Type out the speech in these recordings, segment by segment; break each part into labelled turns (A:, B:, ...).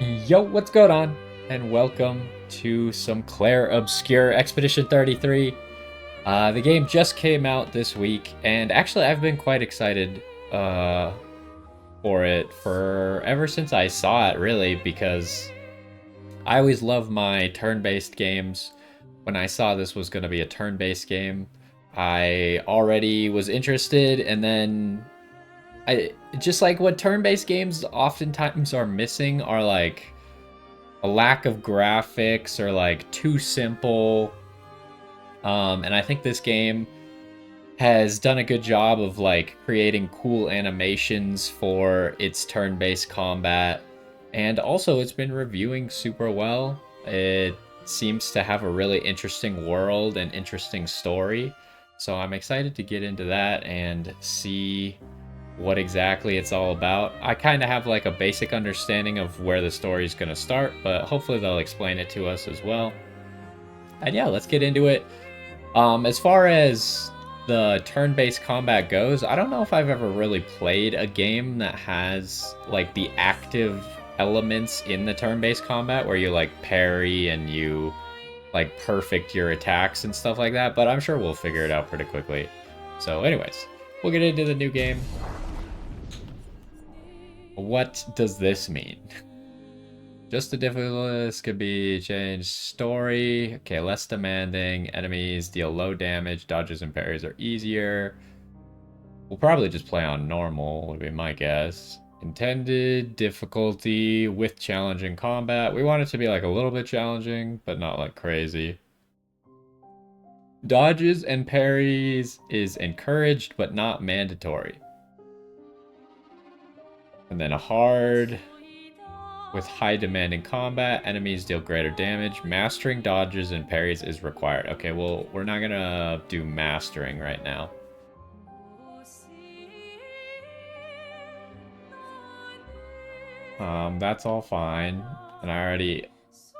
A: Yo, what's going on? And welcome to some Clair Obscur Expedition 33. The game just came out this week, and actually I've been quite excited uh, for it for ever since I saw it, really, because I always love my turn-based games. When I saw this was going to be a turn-based game, I already was interested, and then I just like what turn-based games oftentimes are missing are like a lack of graphics or like too simple. And I think this game has done a good job of like creating cool animations for its turn-based combat. And also it's been reviewing super well. It seems to have a really interesting world and interesting story. So I'm excited to get into that and see what exactly it's all about. I kind of have like a basic understanding of where the story's going to start, but hopefully they'll explain it to us as well. And yeah, let's get into it. As far as the turn-based combat goes, I don't know if I've ever really played a game that has like the active elements in the turn-based combat where you like parry and you like perfect your attacks and stuff like that, but I'm sure we'll figure it out pretty quickly. So anyways, we'll get into the new game. What does this mean? Just the difficulty could be changed. Story. Okay, less demanding. Enemies deal low damage. Dodges and parries are easier. We'll probably just play on normal, would be my guess. Intended difficulty with challenging combat. We want it to be like a little bit challenging, but not like crazy. Dodges and parries is encouraged, but not mandatory. And then a hard. With high demanding combat, enemies deal greater damage. Mastering dodges and parries is required. Okay, well, we're not gonna do mastering right now. That's all fine. And I already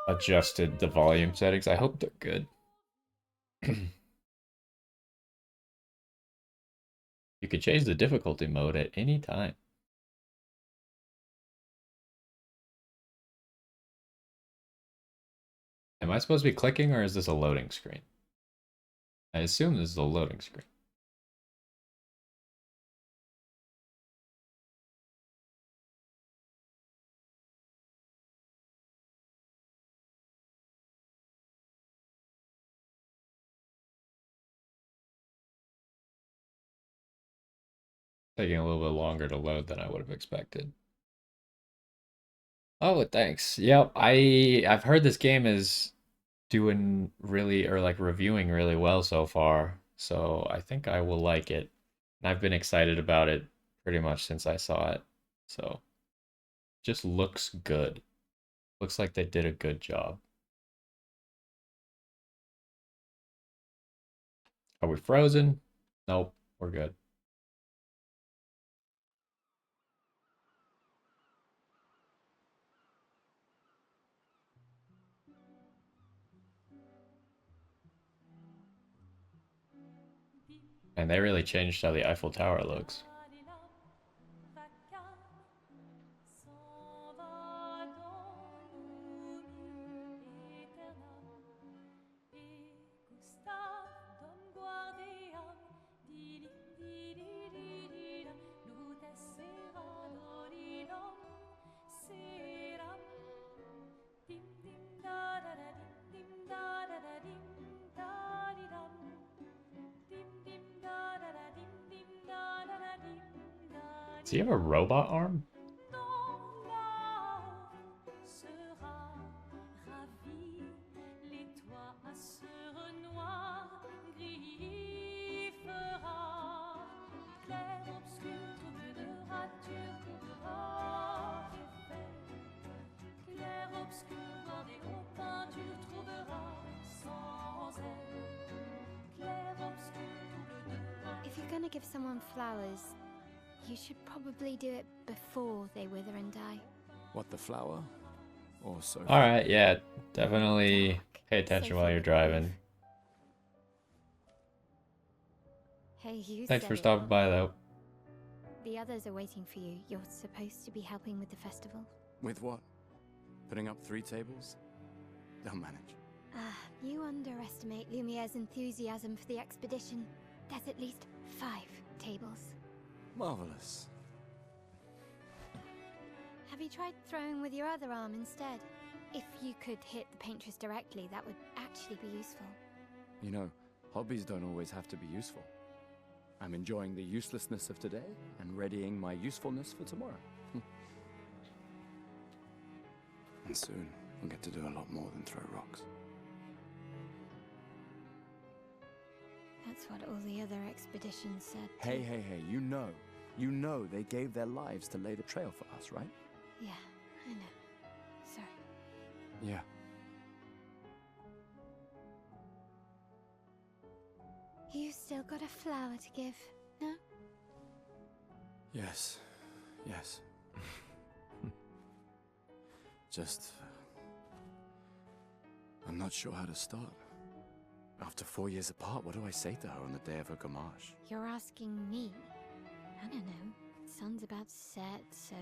A: adjusted the volume settings. I hope they're good. You could change the difficulty mode at any time. Am I supposed to be clicking or is this a loading screen? I assume this is a loading screen. Taking a little bit longer to load than I would have expected. Oh, thanks. Yep, I've heard this game is doing really or like reviewing really well so far. So I think I will like it. And I've been excited about it pretty much since I saw it. So just looks good. Looks like they did a good job. Are we frozen? Nope, we're good. And they really changed how the Eiffel Tower looks. Does he have a robot arm?
B: If you're gonna give someone flowers, you should probably do it before they wither and die.
C: What, the flower? Or Sophie?
A: Alright, yeah, definitely pay attention
B: Sophie
A: while you're
B: would
A: driving.
B: approve. Hey, you
A: Thanks
B: said
A: for
B: it.
A: stopping by though.
B: The others are waiting for you. You're supposed to be helping with the festival.
C: With what? Putting up 3 tables? They'll manage.
B: You underestimate Lumiere's enthusiasm for the expedition. There's at least 5 tables.
C: Marvelous.
B: Have you tried throwing with your other arm instead? If you could hit the Paintress directly, that would actually be useful.
C: You know, hobbies don't always have to be useful. I'm enjoying the uselessness of today and readying my usefulness for tomorrow. And soon, we'll get to do a lot more than throw rocks.
B: That's what all the other expeditions said.
C: Hey, you know they gave their lives to lay the trail for us, right?
B: Yeah, I know. Sorry.
C: Yeah.
B: You still got a flower to give, no?
C: Yes. Just... I'm not sure how to start. After 4 years apart, what do I say to her on the day of her gamage?
B: You're asking me? I don't know. Sun's about to set, so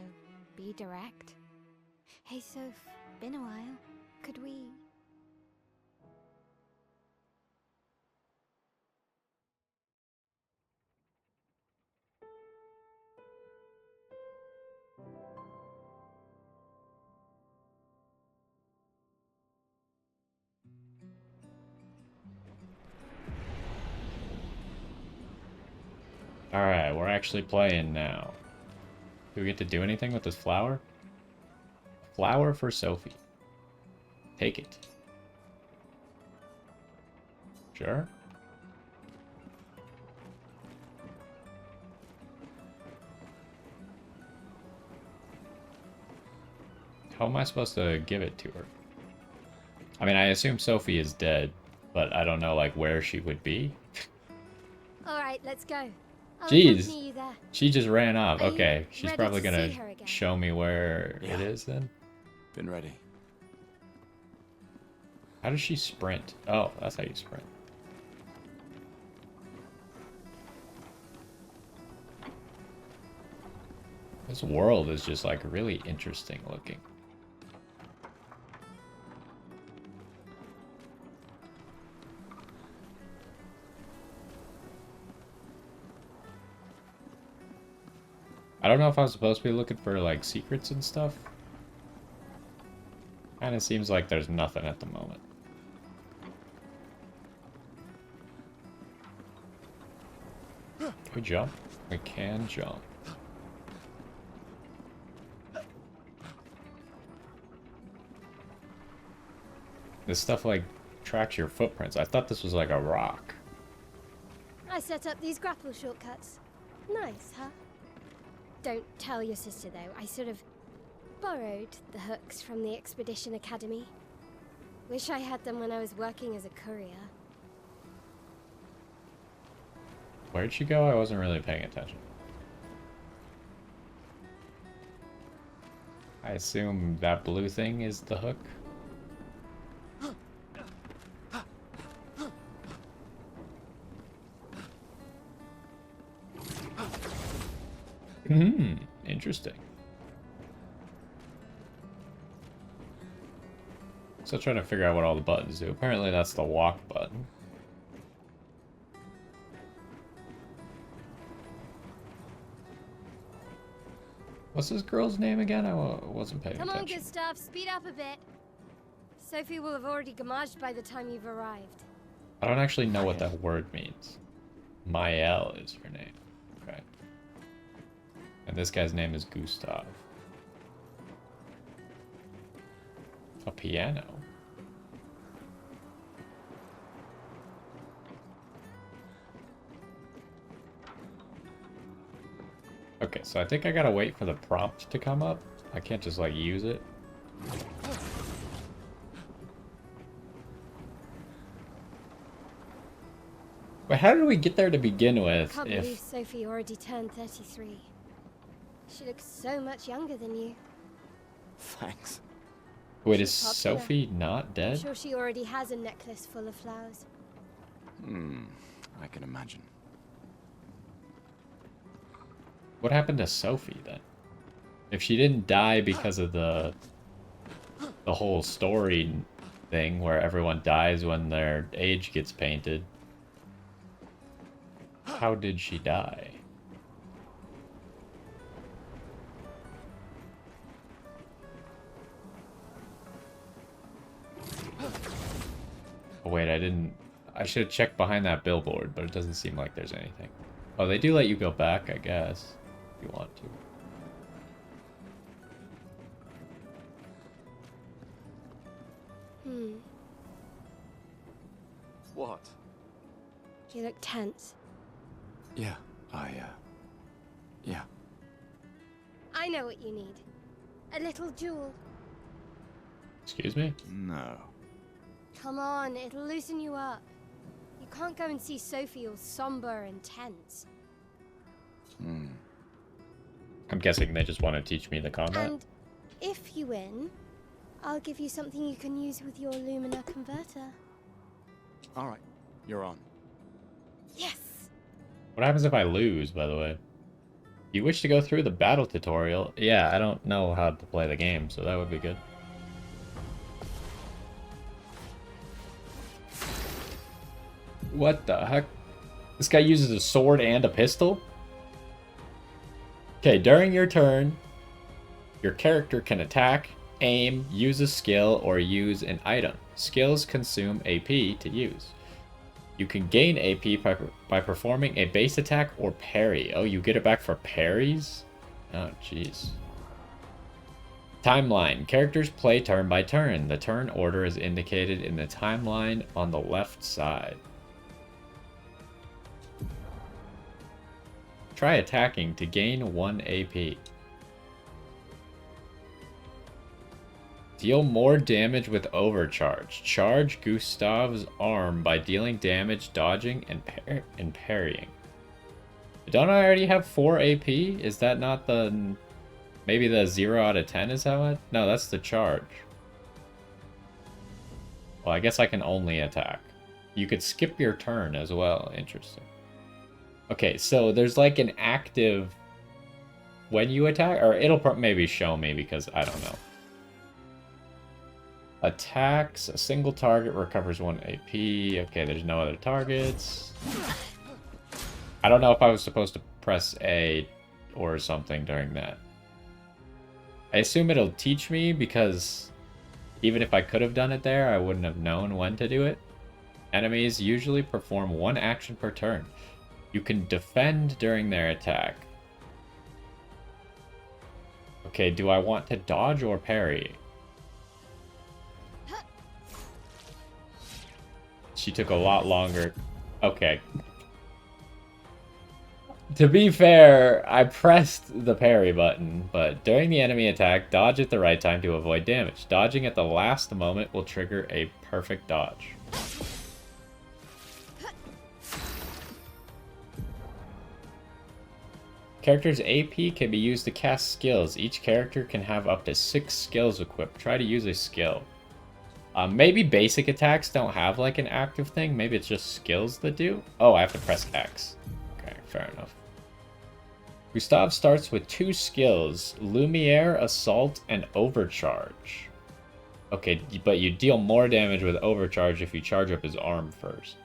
B: be direct. Hey, Soph, been a while. Could we...
A: Alright, we're actually playing now. Do we get to do anything with this flower? Flower for Sophie. Take it. Sure. How am I supposed to give it to her? I mean, I assume Sophie is dead, but I don't know, like, where she would be.
B: Alright, let's go. I'll
A: Jeez.
B: accompany you there.
A: She just ran off.
B: Are you
A: Okay, she's
B: ready
A: probably
B: to
A: gonna
B: see her again?
A: show me where
C: Yeah.
A: it is then.
C: Been ready.
A: How does she sprint? Oh, that's how you sprint. This world is just like really interesting looking. I don't know if I'm supposed to be looking for like secrets and stuff. Kind of seems like there's nothing at the moment. Can we jump? We can jump. This stuff like tracks your footprints. I thought this was like a rock.
B: I set up these grapple shortcuts. Nice, huh? Don't tell your sister, though. I sort of borrowed the hooks from the Expedition Academy. Wish I had them when I was working as a courier.
A: Where'd she go? I wasn't really paying attention. I assume that blue thing is the hook. Interesting. Still trying to figure out what all the buttons do. Apparently that's the walk button. What's this girl's name again? I wasn't paying
B: Come on,
A: attention.
B: good stuff. Speed up a bit. Sophie will have already gamaged by the time you've arrived.
A: I don't actually know what that word means. Mael is her name. Okay. And this guy's name is Gustav. A piano. Okay, so I think I gotta wait for the prompt to come up. I can't just like use it. But how did we get there to begin with?
B: Can't believe Sophie already turned 33. She looks so much younger than you.
C: Thanks.
A: Wait, is
B: She's popular.
A: Sophie not
B: I'm
A: dead?
B: sure she already has a necklace full of flowers.
C: I can imagine.
A: What happened to Sophie then? If she didn't die because of the the whole story thing where everyone dies when their age gets painted. How did she die? Oh wait, I should have checked behind that billboard, but it doesn't seem like there's anything. Oh, they do let you go back, I guess, if you want to.
C: What?
B: You look tense.
C: Yeah, yeah.
B: I know what you need. A little jewel.
A: Excuse me?
C: No.
B: Come on, it'll loosen you up. You can't go and see Sophie all somber and tense.
A: I'm guessing they just want to teach me the combat.
B: And if you win, I'll give you something you can use with your Lumina converter.
C: All right, you're on.
B: Yes!
A: What happens if I lose, by the way? You wish to go through the battle tutorial? Yeah, I don't know how to play the game, so that would be good. What the heck? This guy uses a sword and a pistol? Okay, during your turn, your character can attack, aim, use a skill, or use an item. Skills consume AP to use. You can gain AP by performing a base attack or parry. Oh, you get it back for parries? Oh, jeez. Timeline. Characters play turn by turn. The turn order is indicated in the timeline on the left side. Try attacking to gain 1 AP. Deal more damage with overcharge. Charge Gustav's arm by dealing damage, dodging, and parrying. Don't I already have 4 AP? Is that not the... Maybe the 0 out of 10 is how it... No, that's the charge. Well, I guess I can only attack. You could skip your turn as well. Interesting. Okay, so there's like an active... When you attack? Or it'll maybe show me because I don't know. Attacks, a single target recovers 1 AP. Okay, there's no other targets. I don't know if I was supposed to press A or something during that. I assume it'll teach me because even if I could have done it there, I wouldn't have known when to do it. Enemies usually perform 1 action per turn. You can defend during their attack. Okay, do I want to dodge or parry? She took a lot longer. Okay. To be fair, I pressed the parry button, but during the enemy attack, dodge at the right time to avoid damage. Dodging at the last moment will trigger a perfect dodge. Character's AP can be used to cast skills. Each character can have up to 6 skills equipped. Try to use a skill. Maybe basic attacks don't have like an active thing. Maybe it's just skills that do. Oh, I have to press X. Okay, fair enough. Gustav starts with 2 skills, Lumiere, Assault, and Overcharge. Okay, but you deal more damage with Overcharge if you charge up his arm first.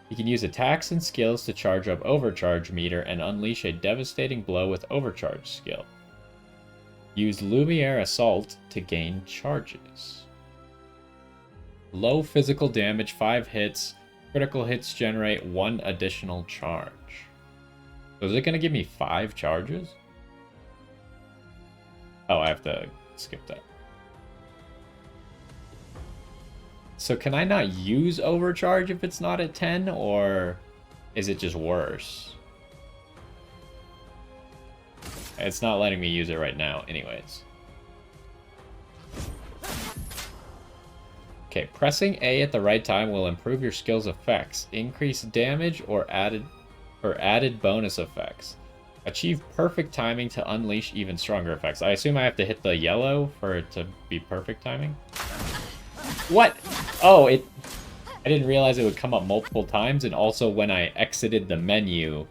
A: He can use attacks and skills to charge up Overcharge meter and unleash a devastating blow with Overcharge skill. Use Lumiere Assault to gain charges. Low physical damage, 5 hits. Critical hits generate 1 additional charge. So is it going to give me 5 charges? Oh, I have to skip that. So can I not use Overcharge if it's not at 10, or is it just worse? It's not letting me use it right now anyways. Okay, pressing A at the right time will improve your skill's effects, increase damage, or added bonus effects. Achieve perfect timing to unleash even stronger effects. I assume I have to hit the yellow for it to be perfect timing? What? Oh, I didn't realize it would come up multiple times, and also when I exited the menu,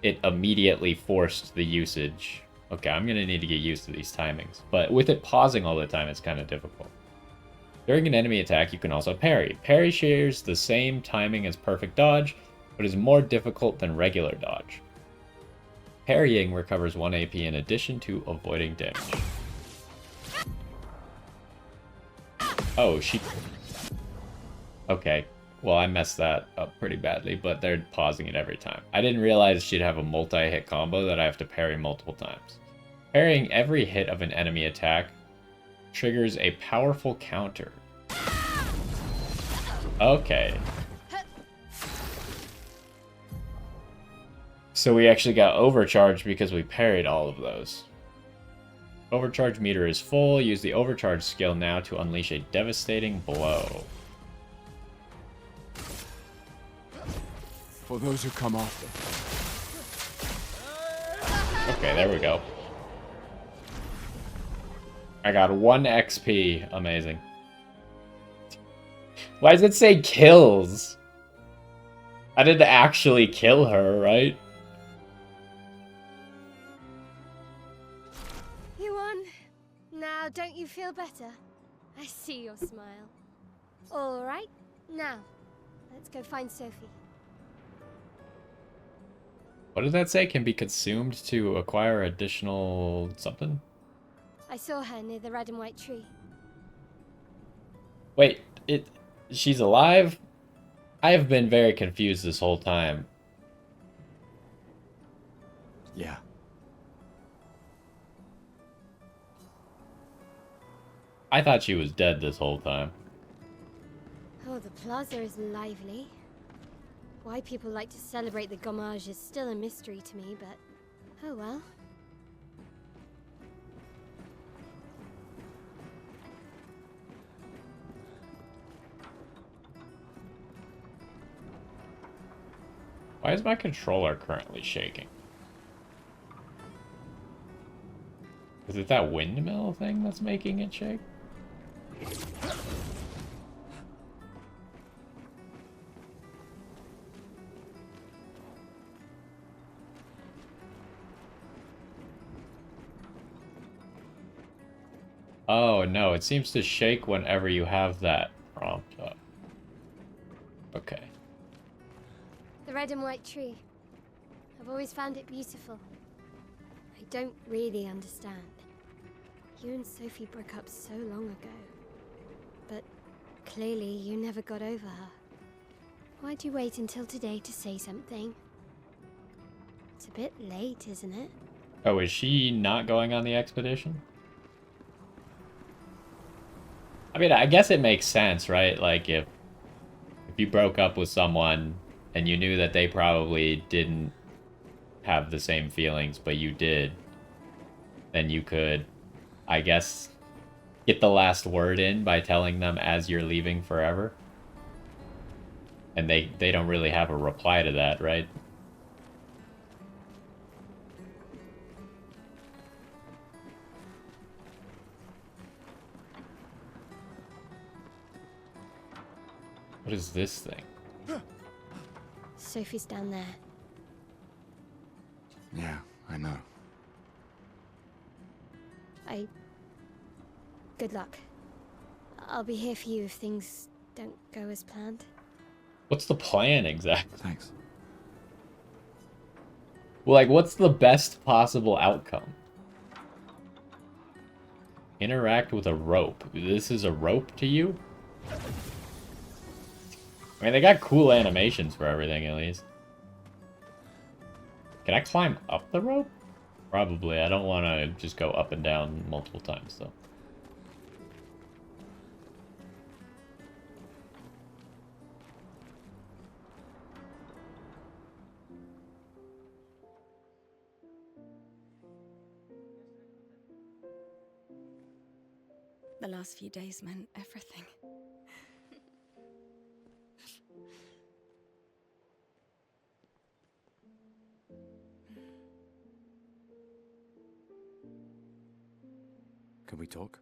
A: it immediately forced the usage. Okay, I'm gonna need to get used to these timings. But with it pausing all the time, it's kind of difficult. During an enemy attack, you can also parry. Parry shares the same timing as perfect dodge, but is more difficult than regular dodge. Parrying recovers 1 AP in addition to avoiding damage. Oh, she... Okay, well I messed that up pretty badly, but they're pausing it every time. I didn't realize she'd have a multi-hit combo that I have to parry multiple times. Parrying every hit of an enemy attack triggers a powerful counter. Okay. So we actually got overcharged because we parried all of those. Overcharge meter is full. Use the overcharge skill now to unleash a devastating blow.
C: For those who come after.
A: Okay, there we go. I got 1 XP. Amazing. Why does it say kills? I didn't actually kill her, right?
B: You won. Now, don't you feel better? I see your smile. All right, now, let's go find Sophie.
A: What did that say? Can be consumed to acquire additional something?
B: I saw her near the red and white tree.
A: Wait, she's alive? I have been very confused this whole time.
C: Yeah.
A: I thought she was dead this whole time.
B: Oh, the plaza is lively. Why people like to celebrate the gommage is still a mystery to me, but oh well.
A: Why is my controller currently shaking? Is it that windmill thing that's making it shake? Oh no, it seems to shake whenever you have that prompt up. Okay.
B: The red and white tree. I've always found it beautiful. I don't really understand. You and Sophie broke up so long ago. But clearly you never got over her. Why'd you wait until today to say something? It's a bit late, isn't it?
A: Oh, is she not going on the expedition? I mean, I guess it makes sense, right? Like, if you broke up with someone and you knew that they probably didn't have the same feelings, but you did, then you could, I guess, get the last word in by telling them as you're leaving forever. And they don't really have a reply to that, right? What is this thing?
B: Sophie's down there.
C: Yeah, I know.
B: Good luck. I'll be here for you if things don't go as planned.
A: What's the plan exactly?
C: Thanks.
A: Like, what's the best possible outcome? Interact with a rope. This is a rope to you? I mean, they got cool animations for everything, at least. Can I climb up the rope? Probably. I don't want to just go up and down multiple times, though.
D: The last few days meant everything.
C: Can we talk?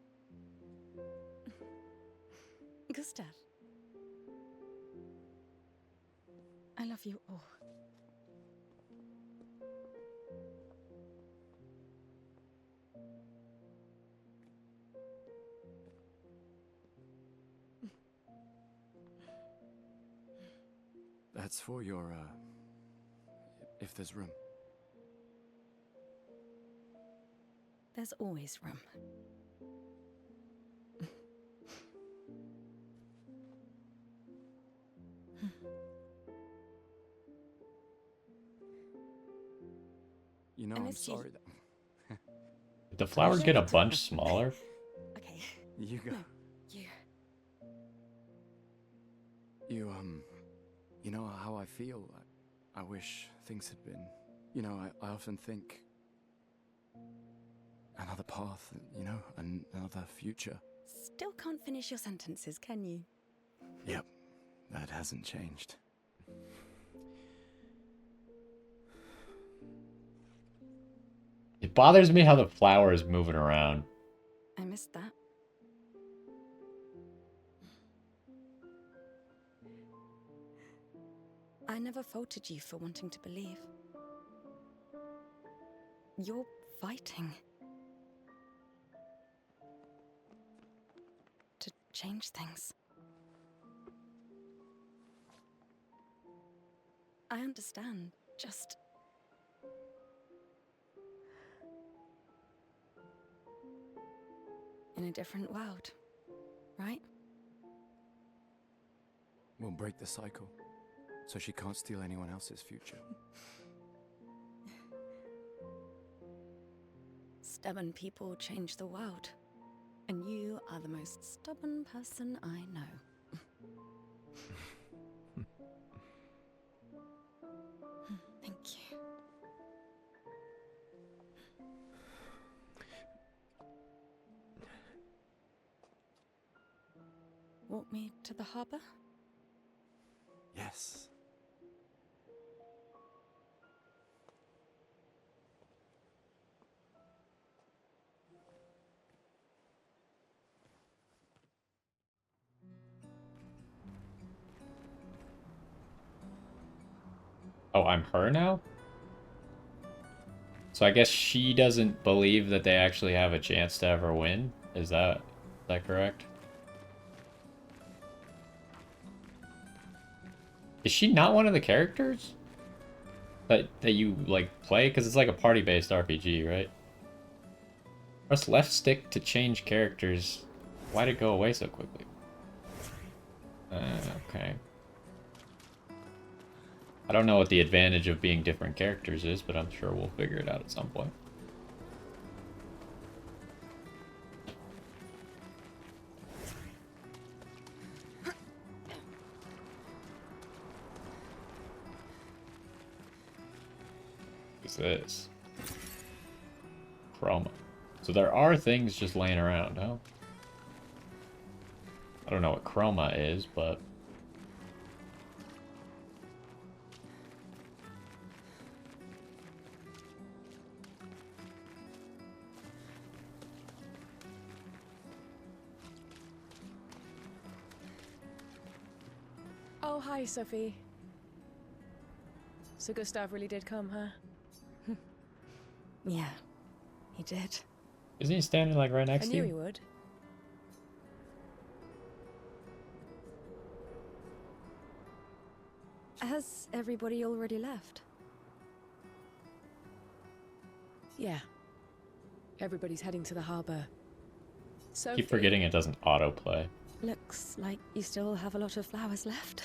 D: Gustav. I love you all.
C: That's for your, if there's room.
D: There's always room.
C: You know,
D: I
C: I'm
D: missed you.
C: sorry that...
A: Did the flower get a bunch smaller?
D: Okay.
C: You go.
D: No, you.
C: You know how I feel? I wish things had been... You know, I often think... Another path, you know, another future.
D: Still can't finish your sentences, can you?
C: Yep, that hasn't changed.
A: It bothers me how the flower is moving around.
D: I missed that. I never faulted you for wanting to believe. You're fighting to change things. I understand, just... in a different world, right?
C: We'll break the cycle, so she can't steal anyone else's future.
D: Stubborn people change the world. And you are the most stubborn person I know. Thank you. Walk me to the harbor?
C: Yes.
A: Oh, I'm her now? So I guess she doesn't believe that they actually have a chance to ever win? Is that correct? Is she not one of the characters that you like play? Because it's like a party-based RPG, right? Press left stick to change characters. Why'd it go away so quickly? Okay. I don't know what the advantage of being different characters is, but I'm sure we'll figure it out at some point. What's this? Chroma. So there are things just laying around, huh? I don't know what chroma is, but...
E: Oh, hi, Sophie. So Gustav really did come, huh?
D: Yeah, he did.
A: Isn't he standing like right next
E: I
A: to
E: knew
A: you?
E: he would.
D: Has everybody already left?
E: Yeah. Everybody's heading to the harbor. Sophie,
A: Keep forgetting it doesn't autoplay.
D: Looks like you still have a lot of flowers left.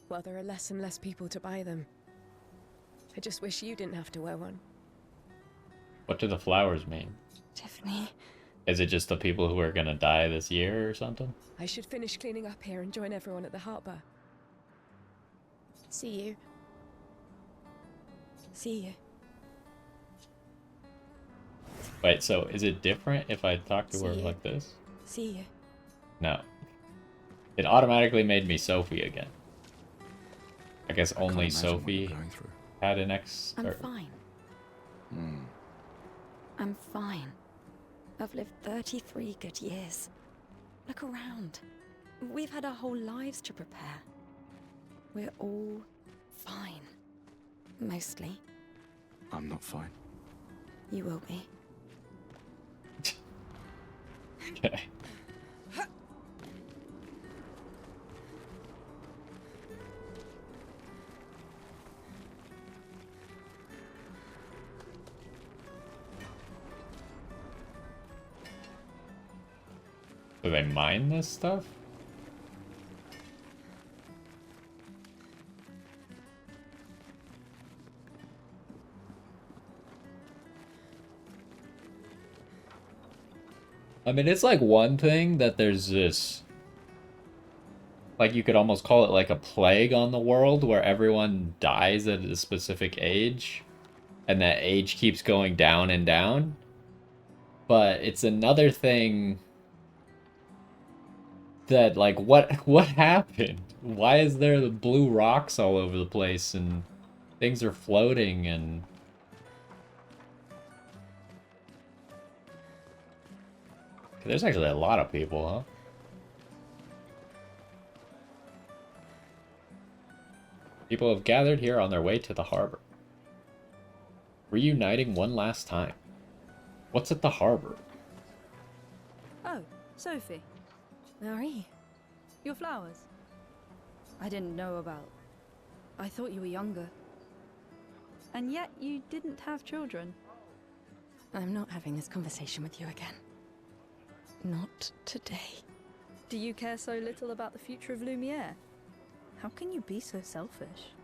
E: well, there are less and less people to buy them. I just wish you didn't have to wear one.
A: What do the flowers mean?
D: Tiffany.
A: Is it just the people who are gonna die this year or something?
E: I should finish cleaning up here and join everyone at the harbor. See you.
D: See you.
A: Wait, so is it different if I talk to her
D: See you.
A: like this?
D: See you.
A: No. It automatically made me Sophie again. I guess
C: I can't
A: only
C: imagine what
A: Sophie
C: you're going through.
A: had an ex...
D: I'm
A: or-
D: fine.
C: Hmm.
D: I'm fine. I've lived 33 good years. Look around. We've had our whole lives to prepare. We're all fine. Mostly.
C: I'm not fine.
D: You will be.
A: Okay. Do they mine this stuff? I mean, it's like one thing that there's this, like you could almost call it like a plague on the world where everyone dies at a specific age and that age keeps going down and down. But it's another thing that like what happened? Why is there the blue rocks all over the place and things are floating and there's actually a lot of people, huh? People have gathered here on their way to the harbor. Reuniting one last time. What's at the harbor?
F: Oh, Sophie.
E: Marie,
F: Your flowers. I didn't know about. I thought you were younger. And yet you didn't have children.
E: I'm not having this conversation with you again. Not today.
F: Do you care so little about the future of Lumiere? How can you be so selfish?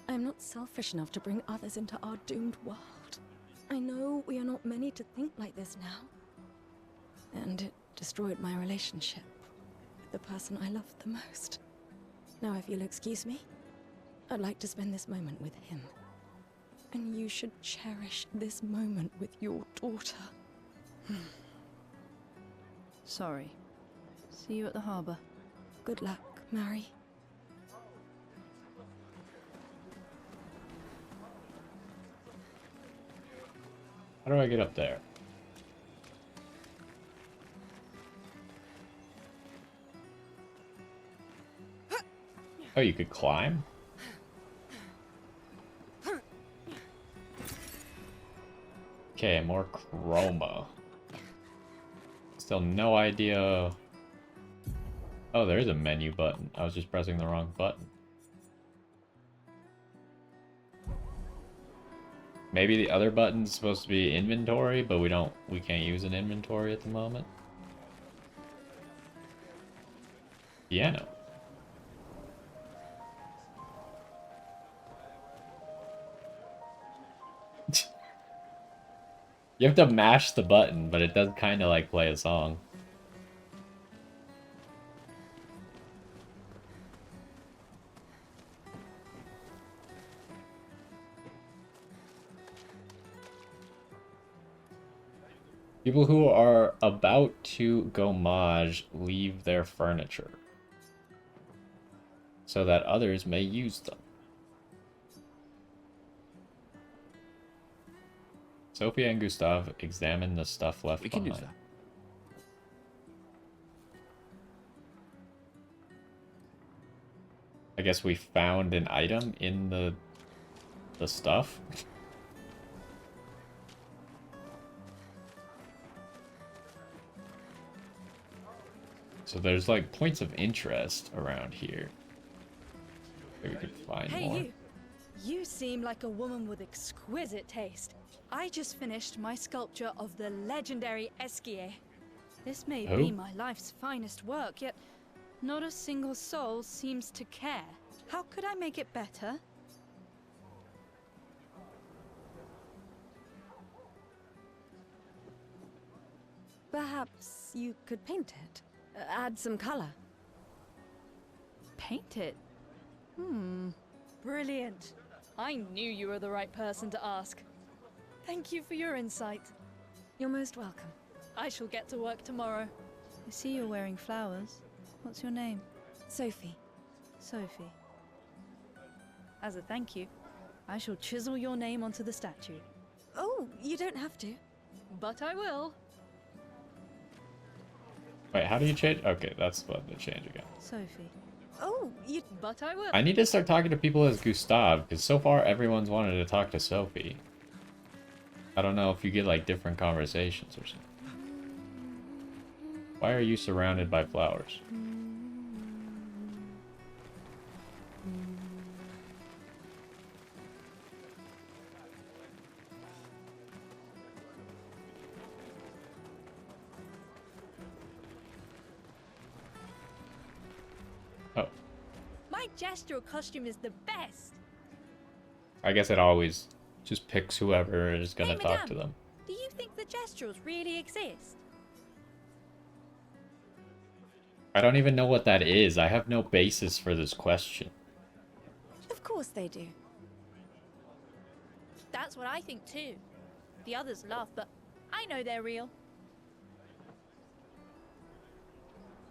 E: I'm not selfish enough to bring others into our doomed world. I know we are not many to think like this now. And it destroyed my relationship with the person I loved the most. Now, if you'll excuse me, I'd like to spend this moment with him. And you should cherish this moment with your daughter.
F: Sorry. See you at the harbor.
E: Good luck, Mary.
A: How do I get up there? Oh, you could climb? Okay, more chroma. Still no idea. Oh, there is a menu button. I was just pressing the wrong button. Maybe the other button's supposed to be inventory, but we can't use an inventory at the moment. Piano. You have to mash the button, but it does kind of like play a song. People who are about to go mage leave their furniture so that others may use them. Sophia and Gustav examine the stuff left
C: We can
A: behind.
C: use that.
A: I guess we found an item in the stuff. So there's like points of interest around here. Maybe we could find more.
F: Hey, you seem like a woman with exquisite taste. I just finished my sculpture of the legendary Esquier. This may be my life's finest work, yet not a single soul seems to care. How could I make it better?
E: Perhaps you could paint it. Add some color.
F: Paint it? Brilliant. I knew you were the right person to ask. Thank you for your insight.
E: You're most welcome.
F: I shall get to work tomorrow. I see you're wearing flowers. What's your name?
E: Sophie.
F: Sophie. As a thank you, I shall chisel your name onto the statue.
E: Oh, you don't have to.
F: But I will.
A: Wait, how do you change? Okay, that's the button to change again.
F: Sophie.
E: Oh, you...
F: But I will.
A: I need to start talking to people as Gustav, because so far everyone's wanted to talk to Sophie. I don't know if you get like different conversations or something. Why are you surrounded by flowers? Oh,
F: My gestural costume is the best.
A: I guess it always just picks whoever is gonna
F: Hey,
A: talk to
F: madame,
A: them.
F: do you think the gestrals really exist?
A: I don't even know what that is. I have no basis for this question.
E: Of course they do.
F: That's what I think too. The others laugh, but I know they're real.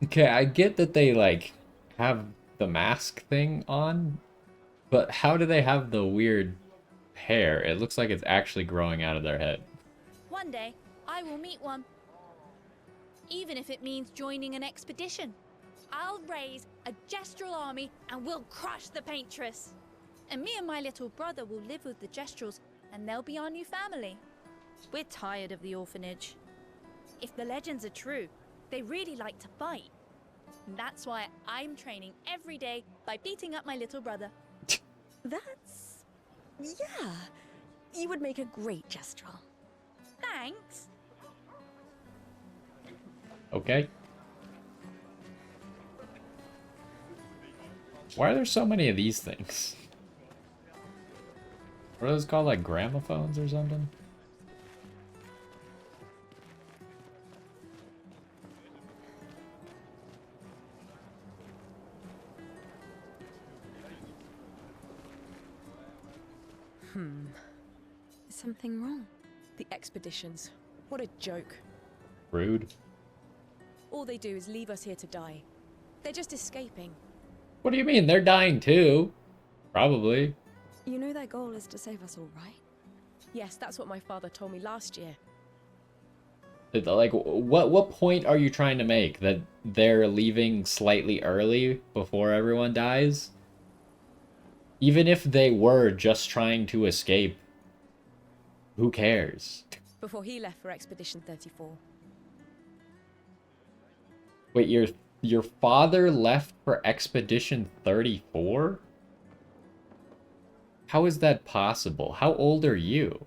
A: Okay, I get that they, like, have the mask thing on, but how do they have the weird hair? It looks like it's actually growing out of their head.
F: One day, I will meet one. Even if it means joining an expedition. I'll raise a gestural army and we'll crush the Paintress. And me and my little brother will live with the gestrals and they'll be our new family. We're tired of the orphanage. If the legends are true, they really like to fight. And that's why I'm training every day by beating up my little brother.
E: That's... yeah. You would make a great gestural.
F: Thanks.
A: Okay. Why are there so many of these things? What are those called, like gramophones or something?
E: Is something wrong?
G: The expeditions. What a joke.
A: Rude.
G: All they do is leave us here to die. They're just escaping.
A: What do you mean? They're dying too. Probably.
E: You know their goal is to save us all, right?
G: Yes, that's what my father told me last year.
A: Like, what point are you trying to make? That they're leaving slightly early before everyone dies? Even if they were just trying to escape, who cares?
G: Before he left for Expedition 34.
A: Wait, your father left for Expedition 34? How is that possible? How old are you?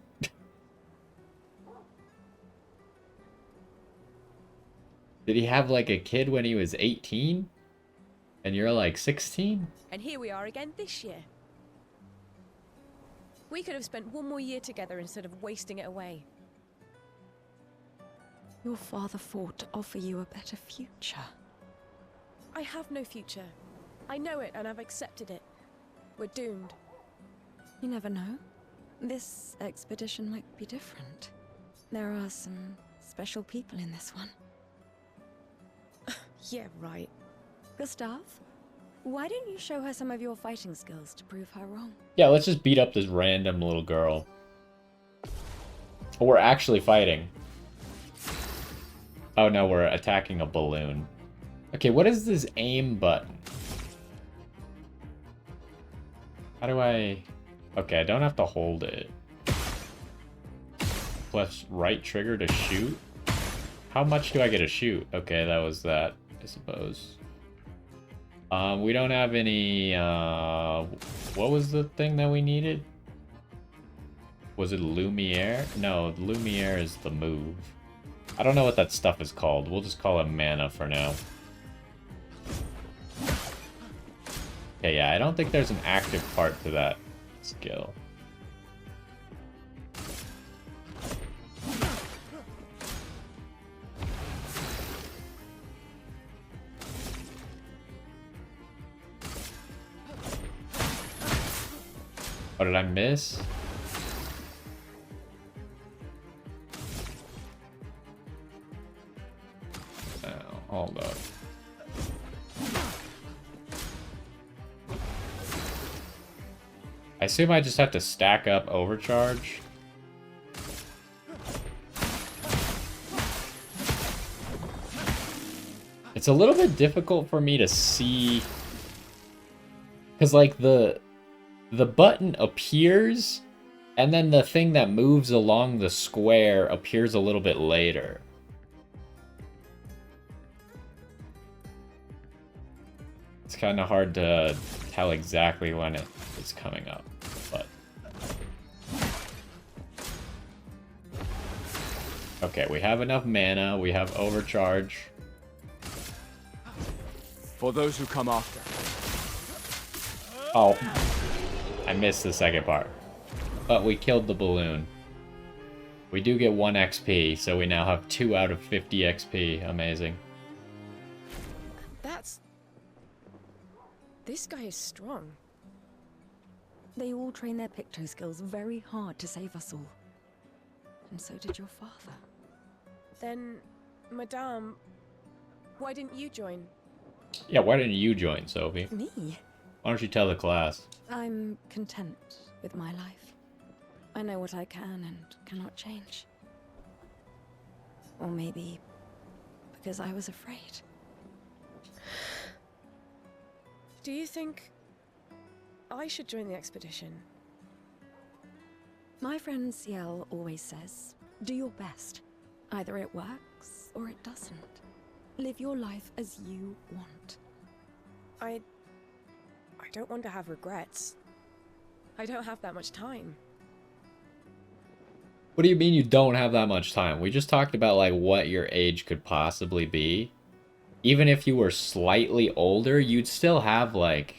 A: Did he have like a kid when he was 18? And you're like 16?
G: And here we are again this year. We could have spent one more year together instead of wasting it away.
E: Your father fought to offer you a better future.
G: I have no future. I know it and I've accepted it. We're doomed.
E: You never know. This expedition might be different. There are some special people in this one.
G: Yeah, right.
E: Gustav, why don't you show her some of your fighting skills to prove her wrong?
A: Yeah, let's just beat up this random little girl. Oh, we're actually fighting. Oh no, we're attacking a balloon. Okay, what is this aim button? How do I... Okay, I don't have to hold it. Press right trigger to shoot? How much do I get to shoot? Okay, that was that, I suppose. We don't have any, what was the thing that we needed? Was it Lumiere? No, Lumiere is the move. I don't know what that stuff is called. We'll just call it mana for now. Okay, yeah, I don't think there's an active part to that skill. Oh, did I miss? Oh, hold up. I assume I just have to stack up overcharge. It's a little bit difficult for me to see, because like the button appears and then the thing that moves along the square appears a little bit later. It's kind of hard to tell exactly when it's coming up, but... Okay, we have enough mana, we have overcharge.
C: For those who come after,
A: Oh, I missed the second part. But we killed the balloon. We do get 1 XP, so we now have 2 out of 50 XP. Amazing.
G: That's... This guy is strong.
E: They all train their picto skills very hard to save us all. And so did your father.
G: Then, Madame, why didn't you join?
A: Yeah, why didn't you join, Sophie?
E: Me?
A: Why don't you tell the class?
E: I'm content with my life. I know what I can and cannot change. Or maybe because I was afraid.
G: Do you think I should join the expedition?
E: My friend Ciel always says, do your best. Either it works or it doesn't. Live your life as you want.
G: I don't want to have regrets. I don't have that much time.
A: What do you mean you don't have that much time? We just talked about, like, what your age could possibly be. Even if you were slightly older, you'd still have, like...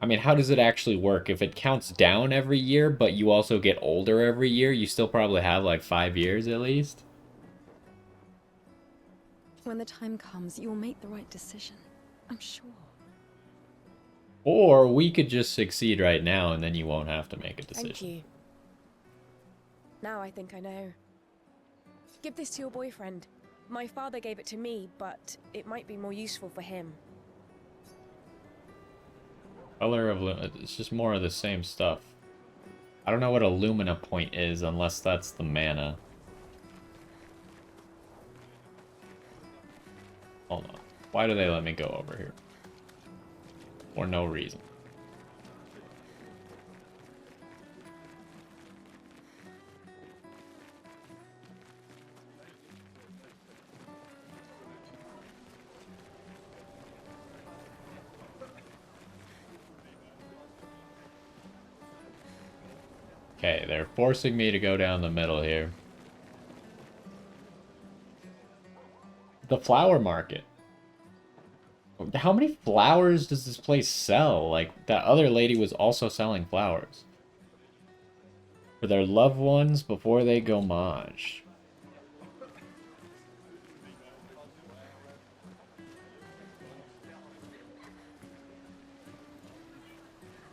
A: I mean, how does it actually work? If it counts down every year, but you also get older every year, you still probably have, like, 5 years at least?
E: When the time comes, you'll make the right decision. I'm sure.
A: Or we could just succeed right now, and then you won't have to make a decision.
G: Thank you. Now I think I know. Give this to your boyfriend. My father gave it to me, but it might be more useful for him.
A: Color of... It's just more of the same stuff. I don't know what a Lumina point is, unless that's the mana. Hold on. Why do they let me go over here? For no reason. Okay, they're forcing me to go down the middle here. The flower market. How many flowers does this place sell? Like, that other lady was also selling flowers. For their loved ones before they go maj.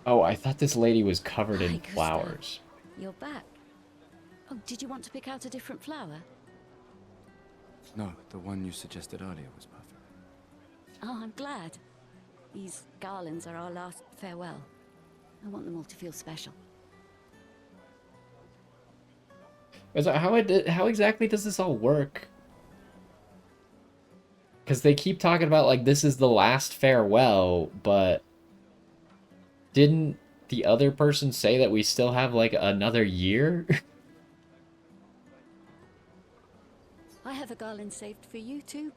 A: Oh, I thought this lady was covered in
H: Hi, Gustav.
A: flowers.
H: You're back. Oh, did you want to pick out a different flower?
C: No, the one you suggested earlier was perfect.
H: Oh, I'm glad. These garlands are our last farewell. I want them all to feel special.
A: How exactly does this all work? Because they keep talking about, like, this is the last farewell, but didn't the other person say that we still have, like, another year?
H: I have a garland saved for you too.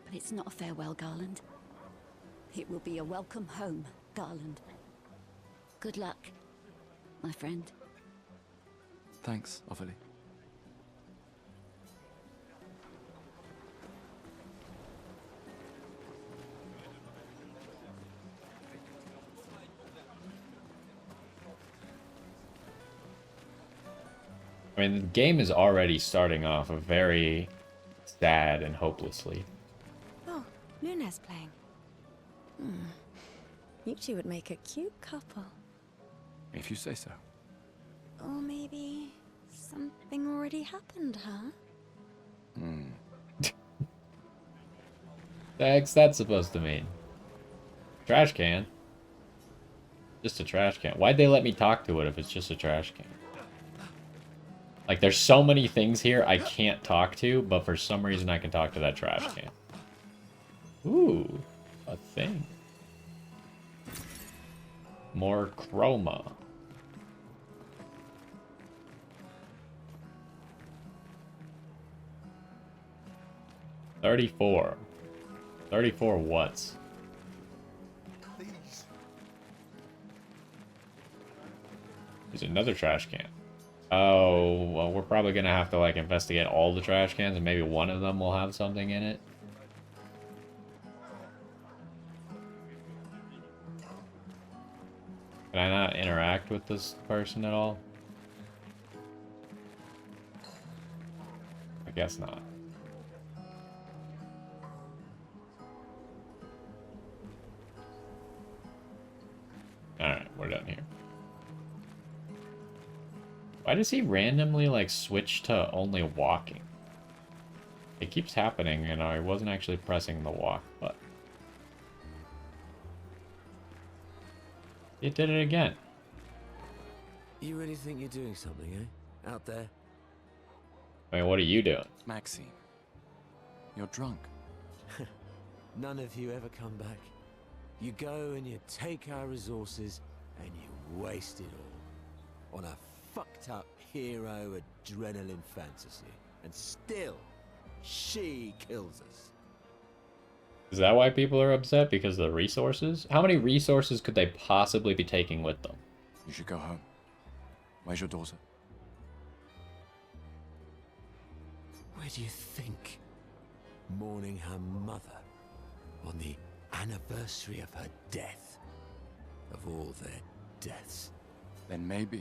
H: But it's not a farewell garland. It will be a welcome home garland. Good luck, my friend.
C: Thanks, Ophelie.
A: I mean, the game is already starting off very sad and hopelessly.
E: Oh, Luna's playing. You two would make a cute couple.
C: If you say so.
E: Or maybe something already happened, huh?
A: The heck's that supposed to mean? Trash can? Just a trash can. Why'd they let me talk to it if it's just a trash can? Like, there's so many things here I can't talk to, but for some reason I can talk to that trash can. Ooh, a thing. More chroma. $34. 34 what's? There's another trash can. Oh, well, we're probably gonna have to, like, investigate all the trash cans, and maybe one of them will have something in it. Can I not interact with this person at all? I guess not. Alright, we're done here. Why does he randomly, like, switch to only walking? It keeps happening, and I wasn't actually pressing the walk button. It did it again.
I: You really think you're doing something, eh? Out there?
A: I mean, what are you doing?
C: Maxine, you're drunk.
I: None of you ever come back. You go and you take our resources and you waste it all on a fucked up hero adrenaline fantasy. And still, she kills us.
A: Is that why people are upset? Because of the resources? How many resources could they possibly be taking with them?
C: You should go home. Where's your daughter?
I: Where do you think? Mourning her mother on the anniversary of her death. Of all their deaths.
C: Then maybe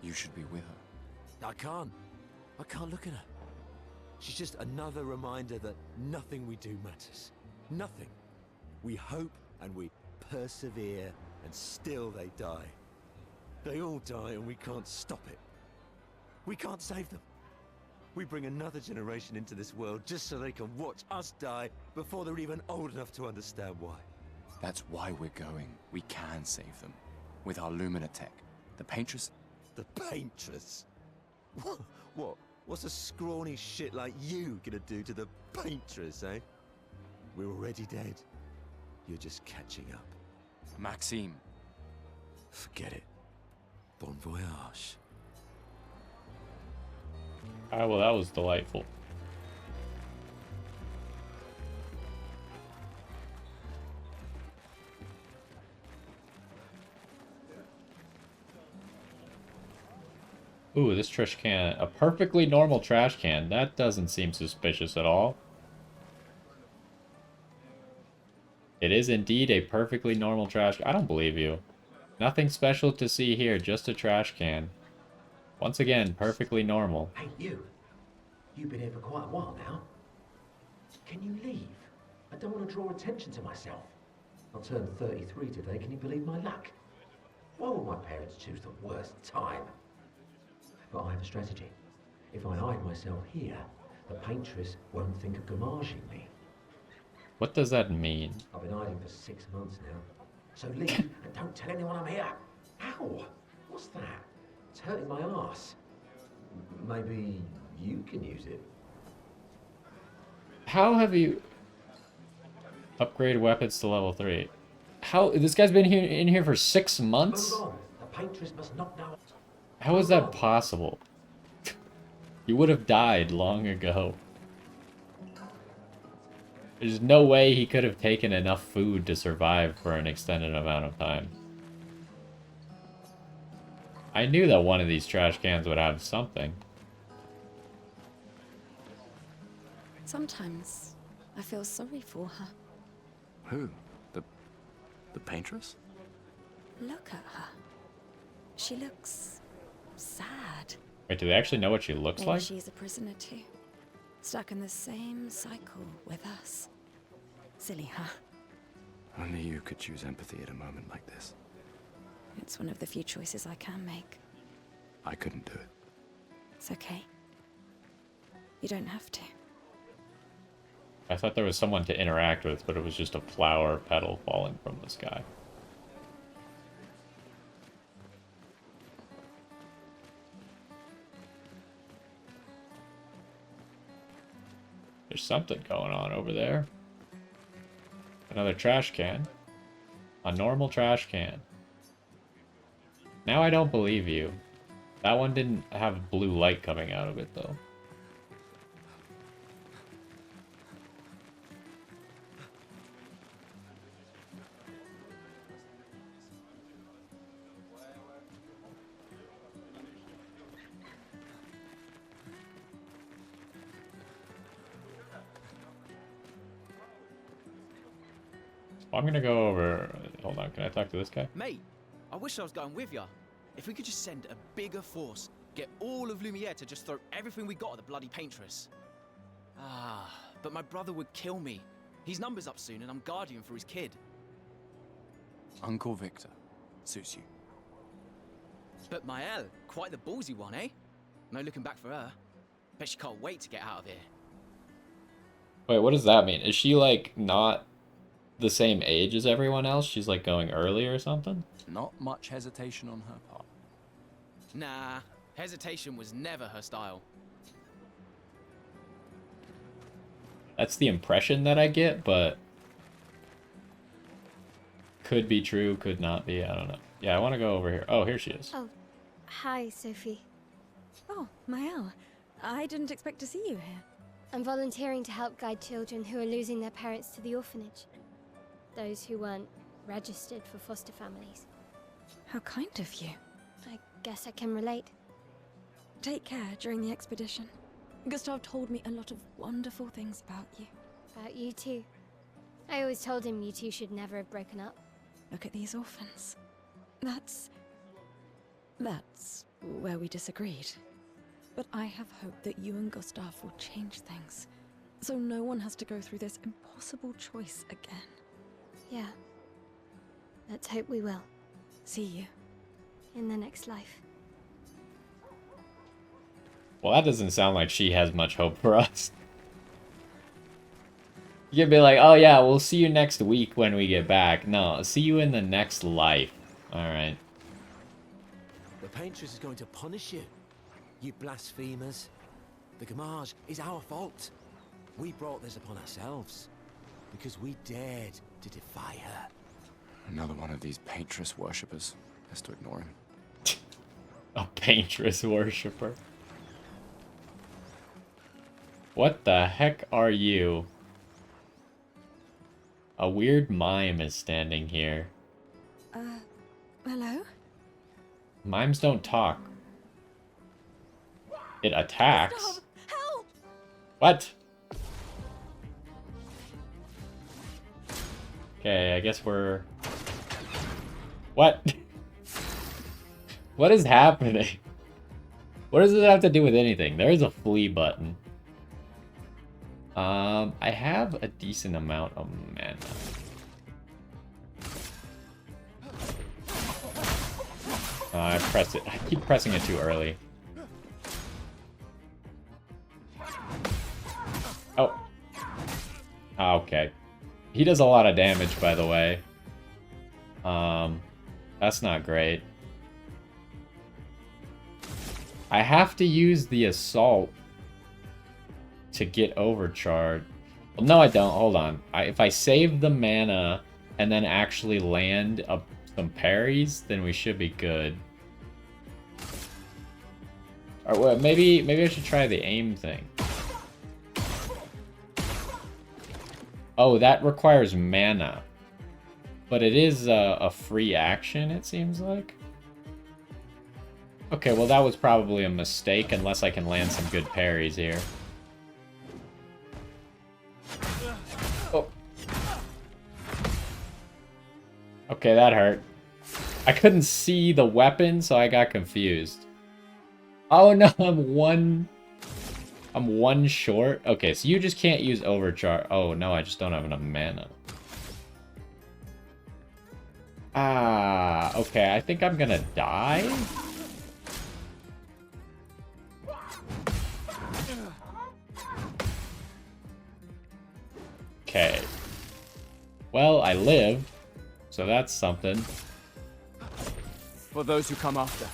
C: you should be with her.
I: I can't look at her. She's just another reminder that nothing we do matters. Nothing. We hope and we persevere, and still they die. They all die and we can't stop it. We can't save them. We bring another generation into this world just so they can watch us die before they're even old enough to understand why.
C: That's why we're going. We can save them. With our Lumina tech. The Paintress...
I: The Paintress? What? What's a scrawny shit like you gonna do to the Paintress, eh? We're already dead. You're just catching up.
C: Maxime.
I: Forget it. Bon voyage.
A: Ah, well, that was delightful. Ooh, this trash can. A perfectly normal trash can. That doesn't seem suspicious at all. It is indeed a perfectly normal trash can. I don't believe you. Nothing special to see here, just a trash can. Once again, perfectly normal.
J: Hey, you. You've been here for quite a while now. Can you leave? I don't want to draw attention to myself. I'll turn 33 today, can you believe my luck? Why would my parents choose the worst time? But I have a strategy. If I hide myself here, the Paintress won't think of gommaging me.
A: What does that mean?
J: I've been hiding for 6 months now. So leave and don't tell anyone I'm here. Ow! What's that? It's hurting my arse. Maybe you can use it.
A: How have you upgraded weapons to level 3? How? This guy's been here in here for 6 months?
J: Move on. The Paintress must not know.
A: How is that possible? You would have died long ago. There's no way he could have taken enough food to survive for an extended amount of time. I knew that one of these trash cans would have something.
D: Sometimes I feel sorry for her.
C: Who? The Paintress?
D: Look at her. She looks sad.
A: Wait, do they actually know what she looks
D: Maybe
A: like?
D: she's a prisoner too. Stuck in the same cycle with us. Silly, huh?
C: Only you could choose empathy at a moment like this.
D: It's one of the few choices I can make.
C: I couldn't do it.
D: It's okay. You don't have to.
A: I thought there was someone to interact with, but it was just a flower petal falling from the sky. There's something going on over there. Another trash can. A normal trash can. Now I don't believe you. That one didn't have blue light coming out of it, though. I'm gonna go over... Hold on, can I talk to this guy?
I: Mate,
K: I wish I was going with you. If we could just send a bigger force, get all of Lumiere to just throw everything we got at the bloody Paintress. Ah, but my brother would kill me. His number's up soon and I'm guardian for his kid.
C: Uncle Victor. Suits you.
K: But Maëlle, quite the ballsy one, eh? No looking back for her. Bet she can't wait to get out of here.
A: Wait, what does that mean? Is she, like, not the same age as everyone else? She's, like, going early or something?
C: Not much hesitation on her part.
K: Nah, hesitation was never her style.
A: That's the impression that I get, but could be true, could not be. I don't know. Yeah, I want to go over here. Oh, here she is.
B: Oh, hi, Sophie.
E: Oh, Maëlle. I didn't expect to see you here.
B: I'm volunteering to help guide children who are losing their parents to the orphanage. Those who weren't registered for foster families.
E: How kind of you.
B: I guess I can relate.
E: Take care during the expedition. Gustav told me a lot of wonderful things about you.
B: About you too. I always told him you two should never have broken up.
E: Look at these orphans. That's where we disagreed. But I have hope that you and Gustav will change things, so no one has to go through this impossible choice again.
B: Yeah. Let's hope we will.
E: See you.
B: In the next life.
A: Well, that doesn't sound like she has much hope for us. You could be like, oh yeah, we'll see you next week when we get back. No, see you in the next life. Alright.
I: The Paintress is going to punish you, you blasphemers. The Gamage is our fault. We brought this upon ourselves, because we dared to defy her.
C: Another one of these Paintress worshippers. Has to ignore him.
A: A Paintress worshipper. What the heck are you? A weird mime is standing here.
E: Hello?
A: Mimes don't talk. It attacks.
E: Gustav, help!
A: What? Okay, I guess we're... What? What is happening? What does this have to do with anything? There is a flee button. I have a decent amount of mana. I pressed it. I keep pressing it too early. Oh. Okay. He does a lot of damage, by the way. That's not great. I have to use the assault to get overcharged. Well, no, I don't. Hold on. If I save the mana and then actually land some parries, then we should be good. Or well, maybe I should try the aim thing. Oh, that requires mana. But it is a free action, it seems like. Okay, well that was probably a mistake unless I can land some good parries here. Oh. Okay, that hurt. I couldn't see the weapon, so I got confused. Oh no, I'm one short. Okay, so you just can't use overcharge. Oh no, I just don't have enough mana. Ah, okay, I think I'm gonna die. Okay. Well, I lived, so that's something.
C: For those who come after.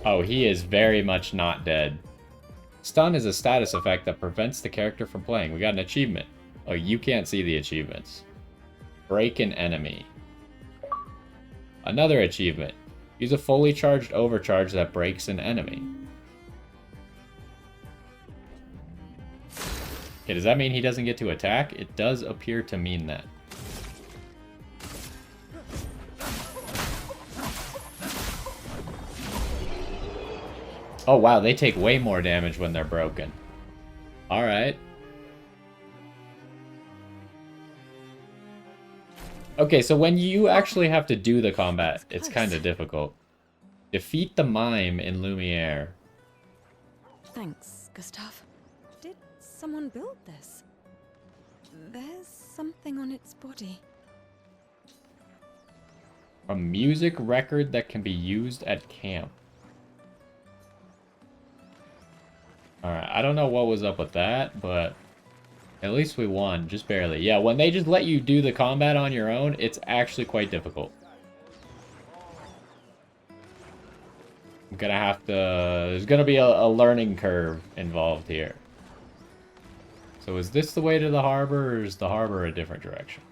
A: Oh, he is very much not dead. Stun is a status effect that prevents the character from playing. We got an achievement. Oh, you can't see the achievements. Break an enemy. Another achievement. Use a fully charged overcharge that breaks an enemy. Okay, does that mean he doesn't get to attack? It does appear to mean that. Oh wow, they take way more damage when they're broken. Alright. Okay, so when you actually have to do the combat, it's kind of difficult. Defeat the mime in Lumiere.
E: Thanks, Gustav. Did someone build this? There's something on its body.
A: A music record that can be used at camp. Alright, I don't know what was up with that, but at least we won, just barely. Yeah, when they just let you do the combat on your own, it's actually quite difficult. I'm gonna have to... There's gonna be a learning curve involved here. So is this the way to the harbor, or is the harbor a different direction?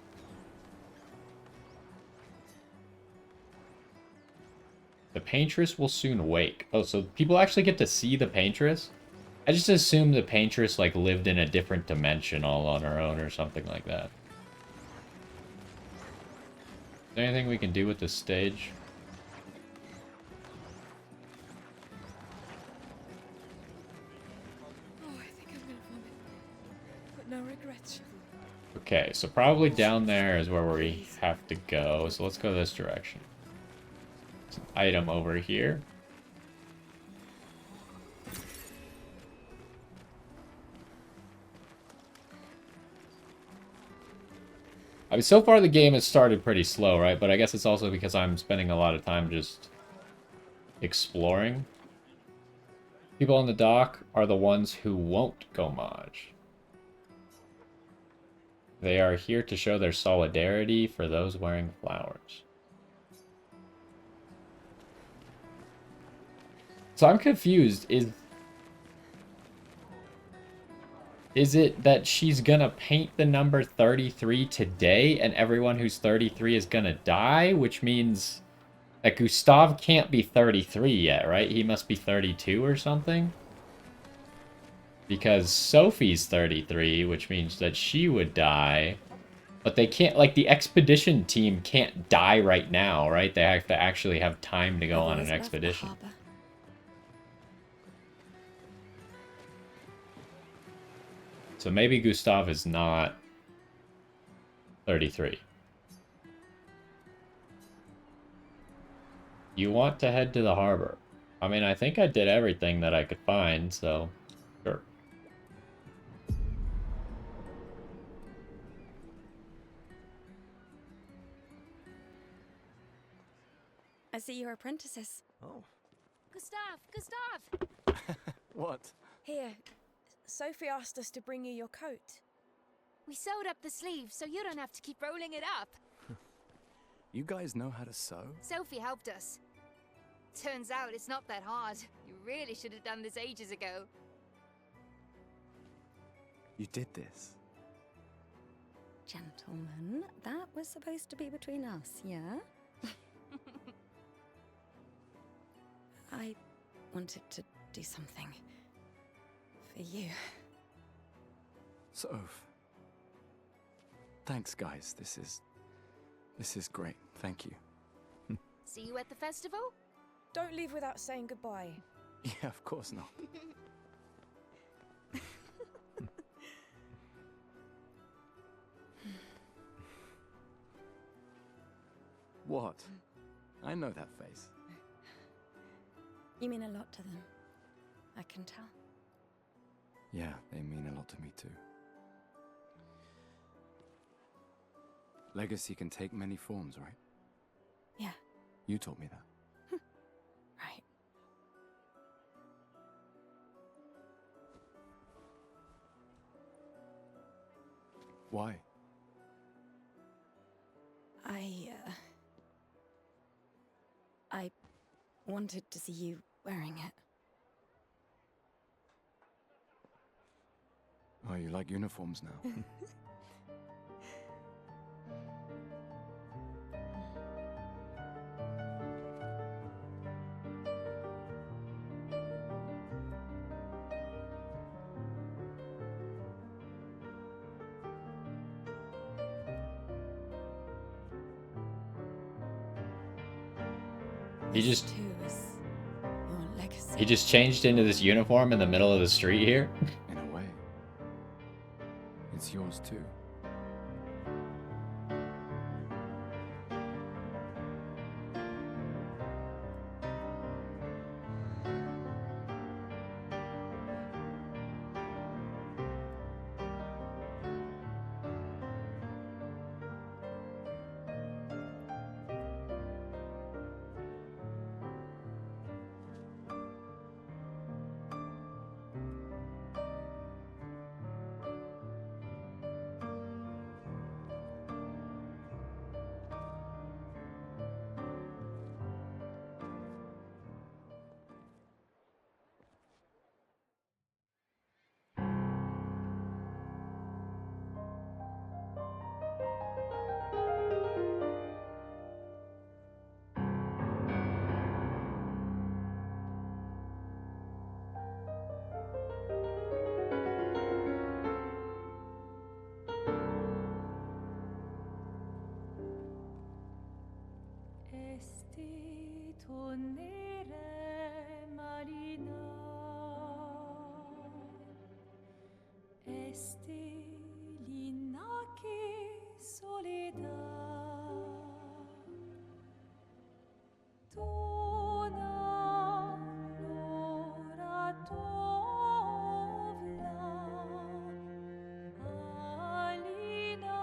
A: The Paintress will soon wake. Oh, so people actually get to see the Paintress? I just assumed the Paintress, like, lived in a different dimension all on her own or something like that. Is there anything we can do with this stage?
E: Oh, I think I'm gonna vomit. But no regrets.
A: Okay, so probably down there is where we have to go. So let's go this direction. There's an item over here. I mean, so far the game has started pretty slow, right? But I guess it's also because I'm spending a lot of time just exploring. People on the dock are the ones who won't go Maj. They are here to show their solidarity for those wearing flowers. So I'm confused. Is it that she's gonna paint the number 33 today and everyone who's 33 is gonna die? Which means that Gustav can't be 33 yet, right? He must be 32 or something? Because Sophie's 33, which means that she would die. But they can't, like, the expedition team can't die right now, right? They have to actually have time to go on an expedition. So maybe Gustav is not 33. You want to head to the harbor. I mean, I think I did everything that I could find, so sure.
D: I see you're apprentices.
C: Oh.
G: Gustav! Gustav!
C: What?
G: Here. Sophie asked us to bring you your coat.
B: We sewed up the sleeves so you don't have to keep rolling it up.
C: You guys know how to sew?
B: Sophie helped us. Turns out it's not that hard. You really should have done this ages ago.
C: You did this?
D: Gentlemen, that was supposed to be between us, yeah? I wanted to do something for you.
C: Soph. Thanks, guys. This is great. Thank you.
B: See you at the festival?
G: Don't leave without saying goodbye.
C: Yeah, of course not. What? I know that face.
D: You mean a lot to them. I can tell.
C: Yeah, they mean a lot to me too. Legacy can take many forms, right?
D: Yeah.
C: You told me that.
D: Right.
C: Why?
D: I wanted to see you wearing it.
C: Oh, you like uniforms now?
A: He just changed into this uniform in the middle of the street here?
C: In a way. It's yours too.
F: stellina che soledad. Tona l'ora tovla, Alina.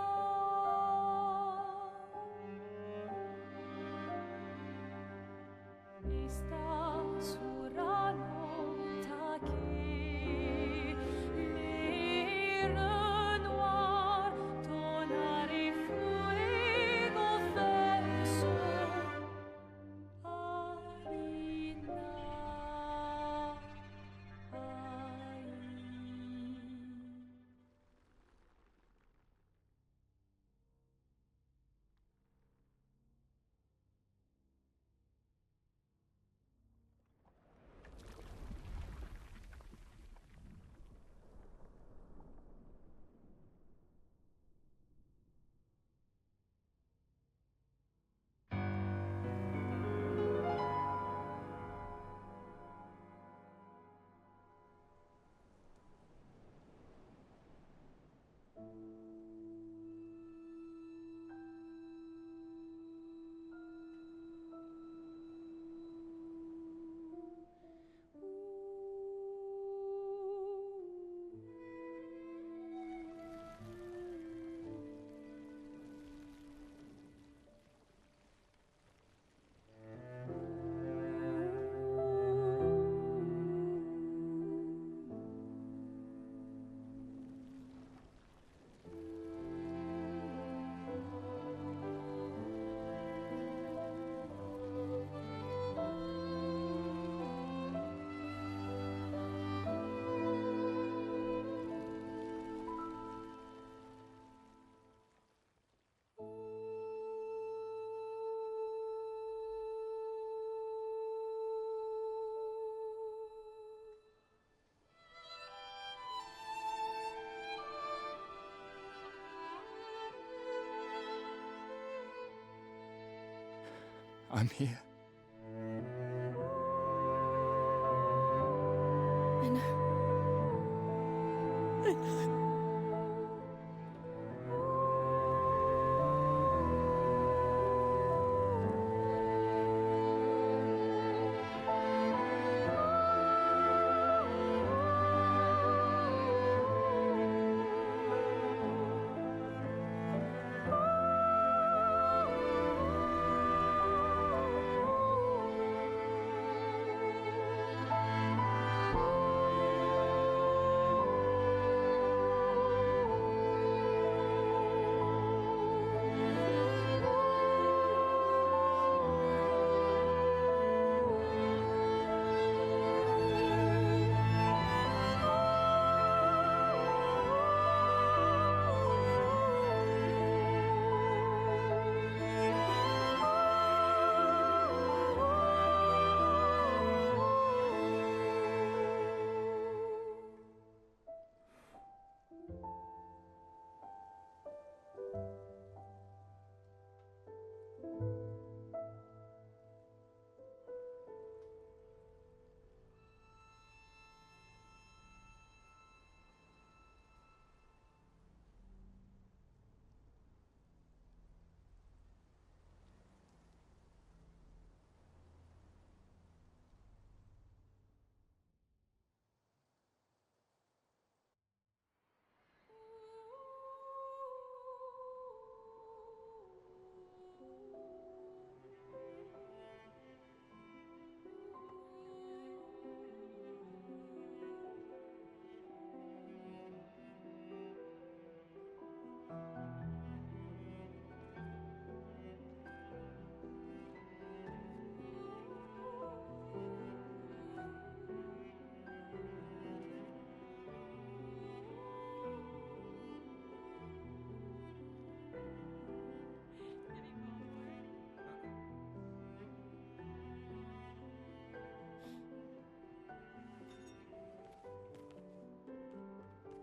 F: Esta surano taquet, les renoirs, tonare fuego verso, Alina, ai.
C: I'm here.
E: I know. I know.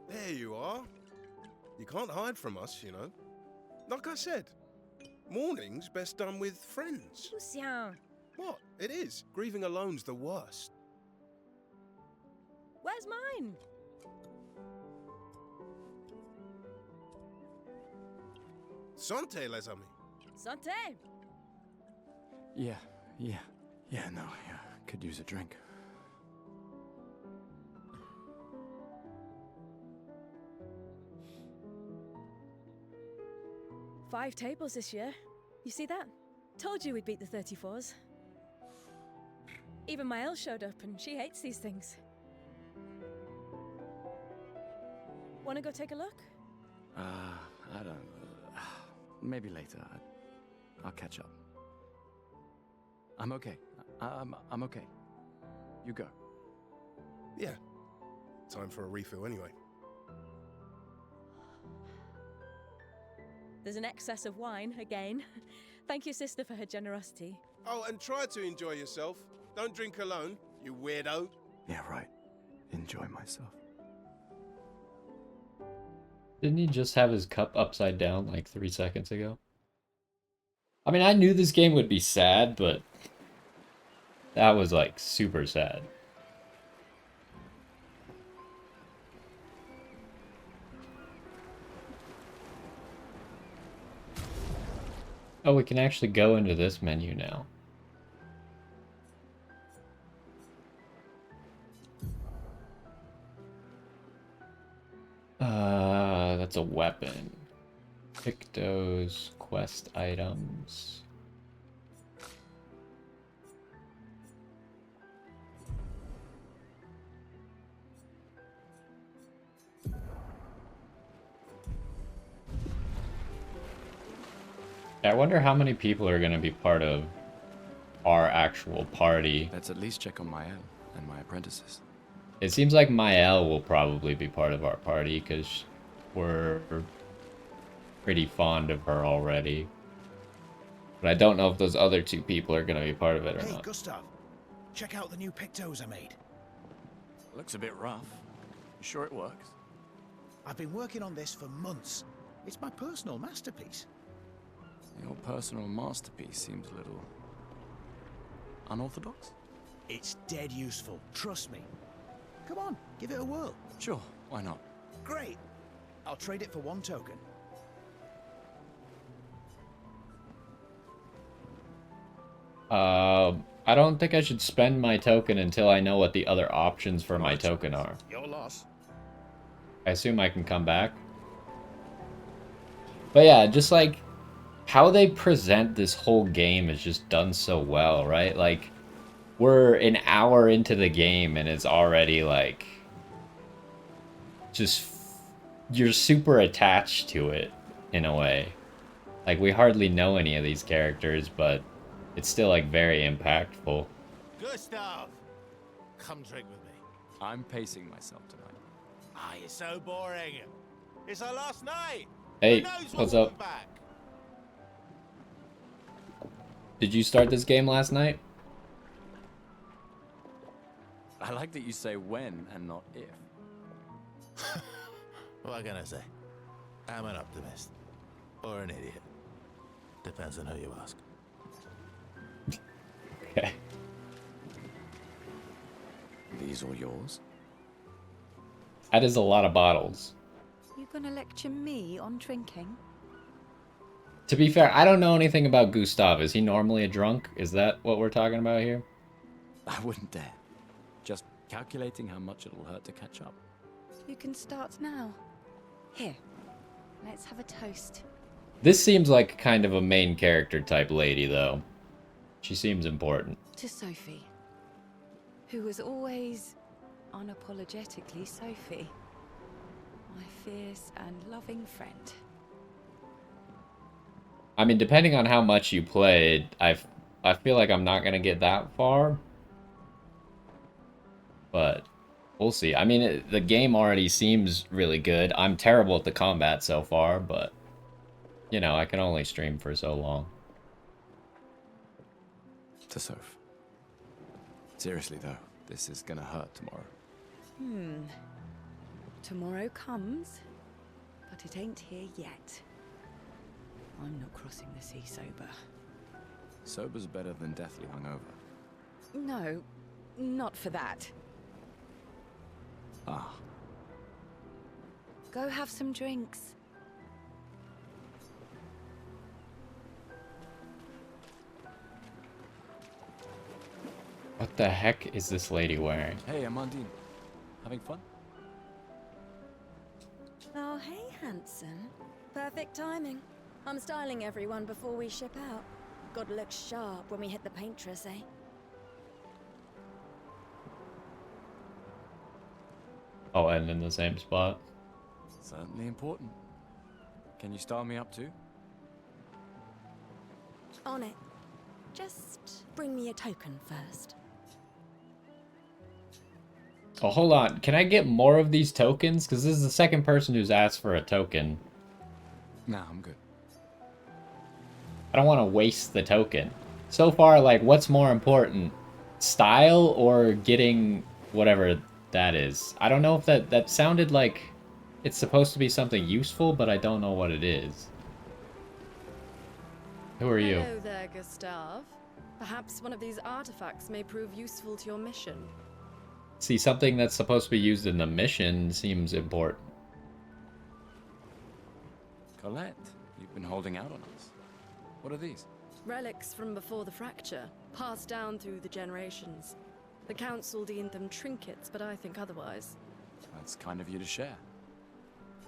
L: There you are. You can't hide from us, you know. Like I said, mourning's best done with friends.
G: Lucien,
L: What? It is. Grieving alone's the worst.
G: where's mine?
L: Santé, les amis.
F: Santé!
C: Yeah, no, yeah, could use a drink.
E: Five tables this year. You see that? Told you we'd beat the 34s. Even my Elle showed up, and she hates these things. Wanna go take a look?
C: I don't... maybe later. I'll catch up. I'm okay. I'm okay. You go.
L: Yeah. Time for a refill anyway.
E: There's an excess of wine, again. Thank your sister for her generosity.
L: Oh, and try to enjoy yourself. Don't drink alone, you weirdo.
C: Yeah, right. Enjoy myself.
A: Didn't he just have his cup upside down like 3 seconds ago? I mean, I knew this game would be sad, but that was like super sad. Oh, we can actually go into this menu now. That's a weapon. Pick those quest items. I wonder how many people are going to be part of our actual party.
C: Let's at least check on Mael and my apprentices.
A: It seems like Mael will probably be part of our party because we're pretty fond of her already. But I don't know if those other two people are going to be part of it or
M: Hey,
A: not.
M: Gustav, check out the new pictos I made.
C: Looks a bit rough. You sure it works?
M: I've been working on this for months. It's my personal masterpiece.
C: Your personal masterpiece seems a little... unorthodox?
M: It's dead useful, trust me. Come on, give it a whirl.
C: Sure, why not?
M: Great. I'll trade it for one token.
A: I don't think I should spend my token until I know what the other options for my token are.
M: Your loss.
A: I assume I can come back. But yeah, just like how they present this whole game is just done so well, right? Like we're an hour into the game and it's already like just you're super attached to it in a way. Like we hardly know any of these characters, but it's still like very impactful.
N: Gustav, come drink with me.
C: I'm pacing myself tonight.
N: Ah, you're so boring. It's our last night.
A: Hey,
N: Who knows
A: what's
N: when we'll
A: up?
N: be back?
A: Did you start this game last night?
C: I like that you say when and not if.
N: What can I say? I'm an optimist. Or an idiot. Depends on who you ask.
A: Okay.
C: These all yours?
A: That is a lot of bottles.
H: You gonna lecture me on drinking?
A: To be fair, I don't know anything about Gustav. Is he normally a drunk? Is that what we're talking about here?
C: I wouldn't dare. Just calculating how much it'll hurt to catch up.
H: You can start now. Here, let's have a toast.
A: This seems like kind of a main character type lady, though. She seems important.
H: To Sophie, who was always unapologetically Sophie, my fierce and loving friend.
A: I mean, depending on how much you played, I feel like I'm not gonna get that far. But we'll see. I mean, the game already seems really good. I'm terrible at the combat so far, but you know, I can only stream for so long.
C: To Soph. Seriously though, this is gonna hurt tomorrow.
H: Tomorrow comes, but it ain't here yet. I'm not crossing the sea sober.
C: Sober's better than deathly hungover.
H: No, not for that.
C: Ah.
H: Go have some drinks.
A: What the heck is this lady wearing?
C: Hey, Amandine. Having fun?
D: Oh, hey, handsome. Perfect timing. I'm styling everyone before we ship out. Gotta look sharp when we hit the Paintress, eh?
A: Oh, and in the same spot.
C: Certainly important. Can you style me up too?
D: On it. Just bring me a token first.
A: Oh, hold on. Can I get more of these tokens? Because this is the second person who's asked for a token.
C: Nah, I'm good.
A: I don't want to waste the token. So far, like, what's more important? Style or getting whatever that is? I don't know if that sounded like it's supposed to be something useful, but I don't know what it is. Who are you?
O: Hello there, Gustav. Perhaps one of these artifacts may prove useful to your mission.
A: See, something that's supposed to be used in the mission seems important.
C: Colette, you've been holding out on us. What are these?
O: Relics from before the fracture, passed down through the generations. The council deemed them trinkets, but I think otherwise.
C: That's kind of you to share.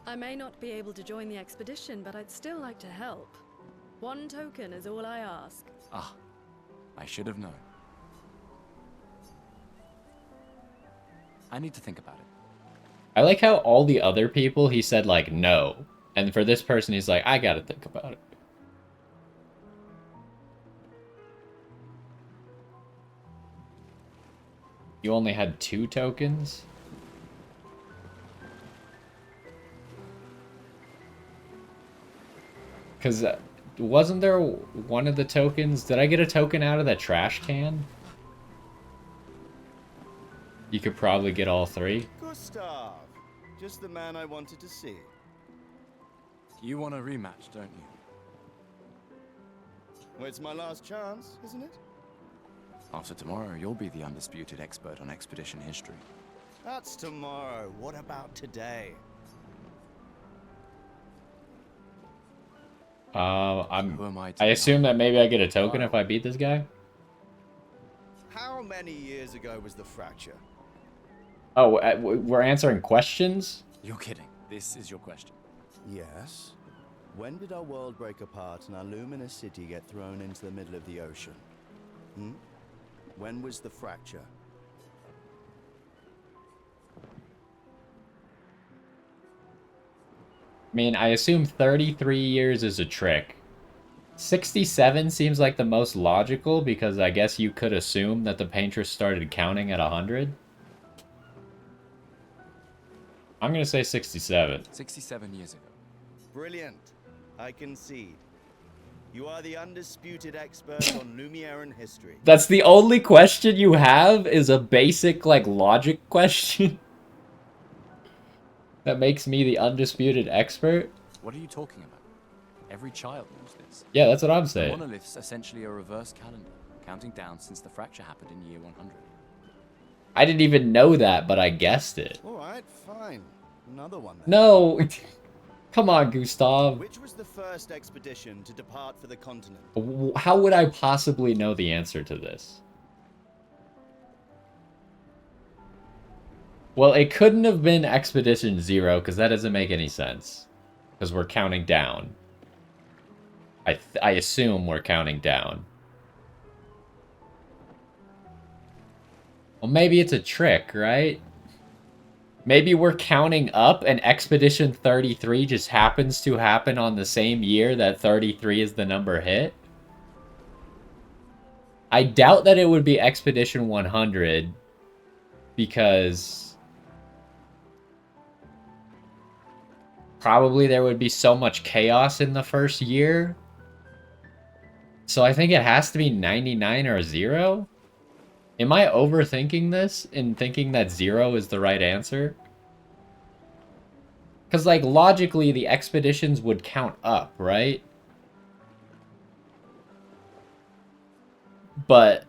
O: I may not be able to join the expedition, but I'd still like to help. 1 token is all I ask.
C: Ah, I should have known. I need to think about it.
A: I like how all the other people, he said, like, no. And for this person, he's like, I gotta think about it. You only had 2 tokens? Because wasn't there one of the tokens? Did I get a token out of that trash can? You could probably get all 3.
P: Gustav, just the man I wanted to see.
C: You want a rematch, don't you?
P: Well, it's my last chance, isn't it?
C: After tomorrow, you'll be the undisputed expert on expedition history.
P: That's tomorrow. What about today?
A: I assume that maybe I get a token if I beat this guy?
P: How many years ago was the fracture?
A: Oh, we're answering questions?
C: You're kidding. This is your question.
P: Yes. When did our world break apart and our luminous city get thrown into the middle of the ocean? Hmm? When was the fracture?
A: I mean, I assume 33 years is a trick. 67 seems like the most logical because I guess you could assume that the Paintress started counting at 100. I'm gonna say 67.
C: 67 years ago.
P: Brilliant. I concede. You are the undisputed expert on Lumiere history.
A: That's the only question you have is a basic, like, logic question? That makes me the undisputed expert?
C: What are you talking about? Every child knows this.
A: Yeah, that's what I'm
C: The
A: saying.
C: monolith's essentially a reverse calendar, counting down since the fracture happened in year 100.
A: I didn't even know that, but I guessed it.
P: Alright, fine. Another one then.
A: No! Come on, Gustav.
P: Which was the first expedition to depart for the continent?
A: How would I possibly know the answer to this? Well, it couldn't have been Expedition 0, because that doesn't make any sense. Because we're counting down. I assume we're counting down. Well, maybe it's a trick, right? Maybe we're counting up and Expedition 33 just happens to happen on the same year that 33 is the number hit. I doubt that it would be Expedition 100 because probably there would be so much chaos in the first year. So I think it has to be 99 or 0. Am I overthinking this in thinking that 0 is the right answer? Because, like, logically, the expeditions would count up, right? But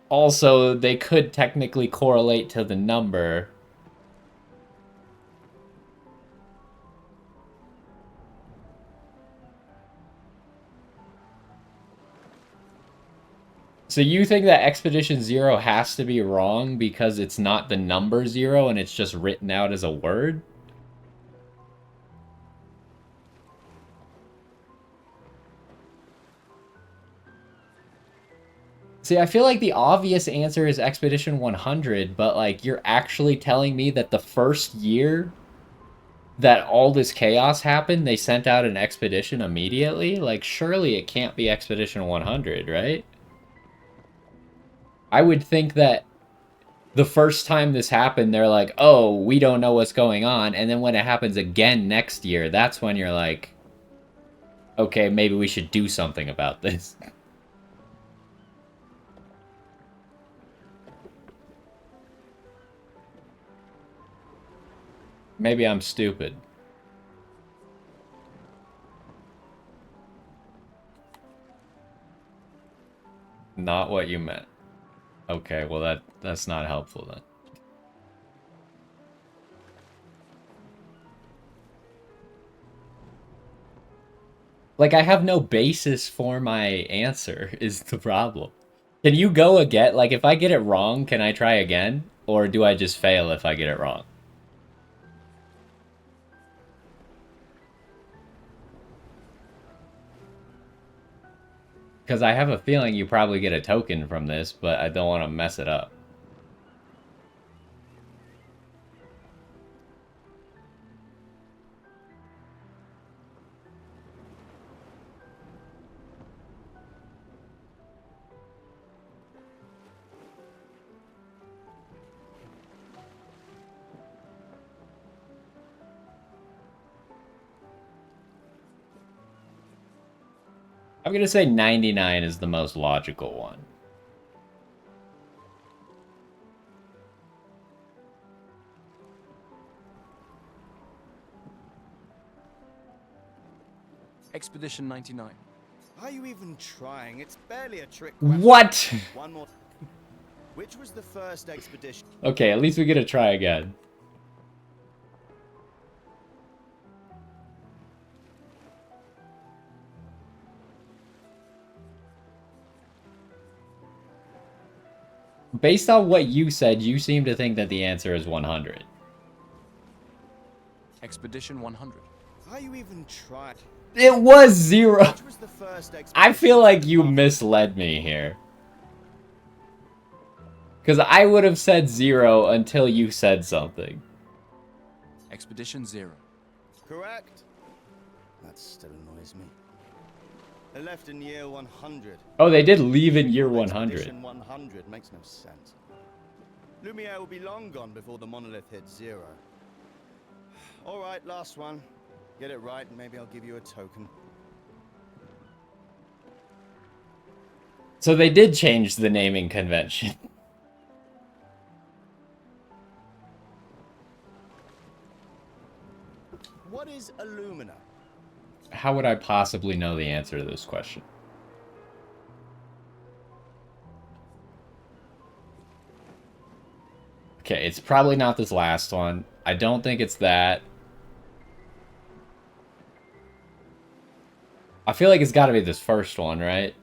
A: also, they could technically correlate to the number. So you think that Expedition 0 has to be wrong because it's not the number 0 and it's just written out as a word? See, I feel like the obvious answer is Expedition 100, but like you're actually telling me that the first year that all this chaos happened, they sent out an expedition immediately? Like, surely it can't be Expedition 100, right? I would think that the first time this happened, they're like, oh, we don't know what's going on. And then when it happens again next year, that's when you're like, okay, maybe we should do something about this. Maybe I'm stupid. Not what you meant. Okay, well that's not helpful then. Like, I have no basis for my answer, is the problem. Can you go again? Like, if I get it wrong, can I try again? Or do I just fail if I get it wrong? Because I have a feeling you probably get a token from this, but I don't want to mess it up. I'm going to say 99 is the most logical one.
C: Expedition 99.
P: Are you even trying? It's barely a trick question.
A: What?
P: One more. Which was the first expedition?
A: Okay, at least we get to try again. Based on what you said, you seem to think that the answer is 100.
C: Expedition 100.
P: Are you even trying?
A: It was 0.
P: Which was the first
A: I feel like you misled me here. Because I would have said 0 until you said something.
C: Expedition 0.
P: Correct. That still annoys me. They left in year 100.
A: Oh, they did leave in year 100.
P: Expedition 100 makes no sense. Lumiere will be long gone before the monolith hits 0. All right, last one. Get it right, and maybe I'll give you a token.
A: So they did change the naming convention.
P: What is Illumina?
A: How would I possibly know the answer to this question? Okay, it's probably not this last one. I don't think it's that. I feel like it's got to be this first one, right?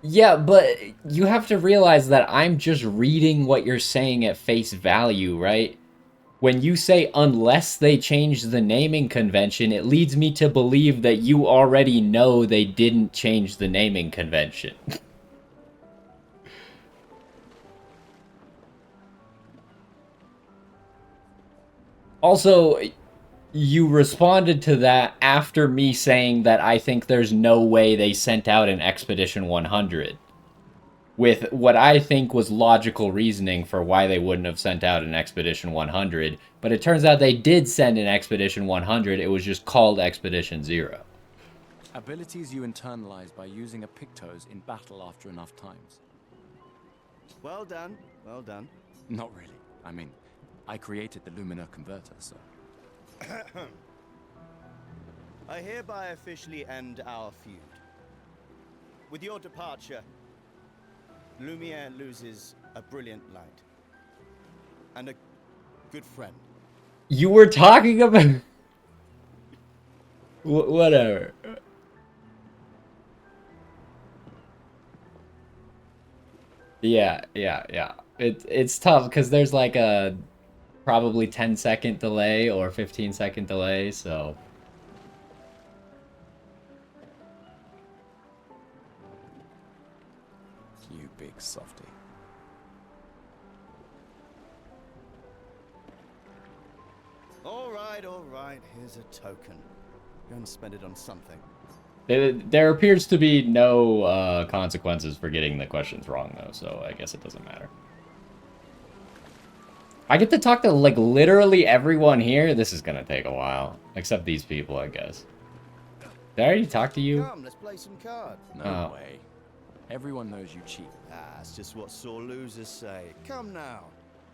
A: Yeah, but you have to realize that I'm just reading what you're saying at face value, right? When you say unless they change the naming convention, it leads me to believe that you already know they didn't change the naming convention. Also, you responded to that after me saying that I think there's no way they sent out an Expedition 100. With what I think was logical reasoning for why they wouldn't have sent out an Expedition 100. But it turns out they did send an Expedition 100. It was just called Expedition 0.
C: Abilities you internalize by using a Pictos in battle after enough times.
P: Well done, well done.
C: Not really. I mean, I created the Lumina converter, so...
P: I hereby officially end our feud. With your departure, Lumiere loses a brilliant light. And a good friend.
A: You were talking about... Whatever. Yeah. It's tough because there's like a probably 10-second delay or 15-second delay, so.
C: You big softy.
P: All right. Here's a token. Go and spend it on something.
A: There appears to be no consequences for getting the questions wrong, though, so I guess it doesn't matter. I get to talk to, like, literally everyone here. This is gonna take a while. Except these people, I guess. Did I already talk to you?
P: Come, let's play some cards.
C: No way. Everyone knows you cheat.
P: That's just what sore losers say. Come now.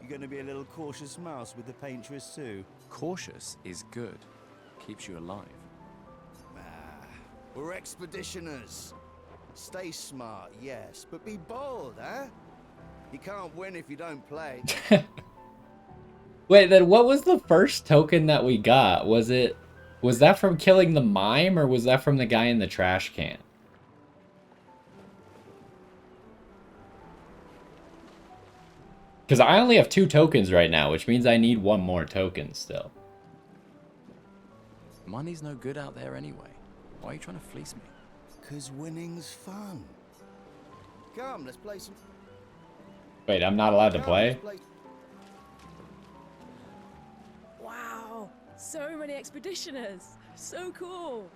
P: You're gonna be a little cautious mouse with the Paintress too.
C: Cautious is good. Keeps you alive.
P: We're expeditioners. Stay smart, yes, but be bold, eh? You can't win if you don't play.
A: Wait, then what was the first token that we got? Was that from killing the mime, or was that from the guy in the trash can? Because I only have 2 tokens right now, which means I need 1 more token still.
C: Money's no good out there anyway. Why are you trying to fleece me?
P: 'Cause winning's fun. Come, let's play some...
A: Wait, I'm not allowed to play?
E: Wow, so many expeditioners. So cool.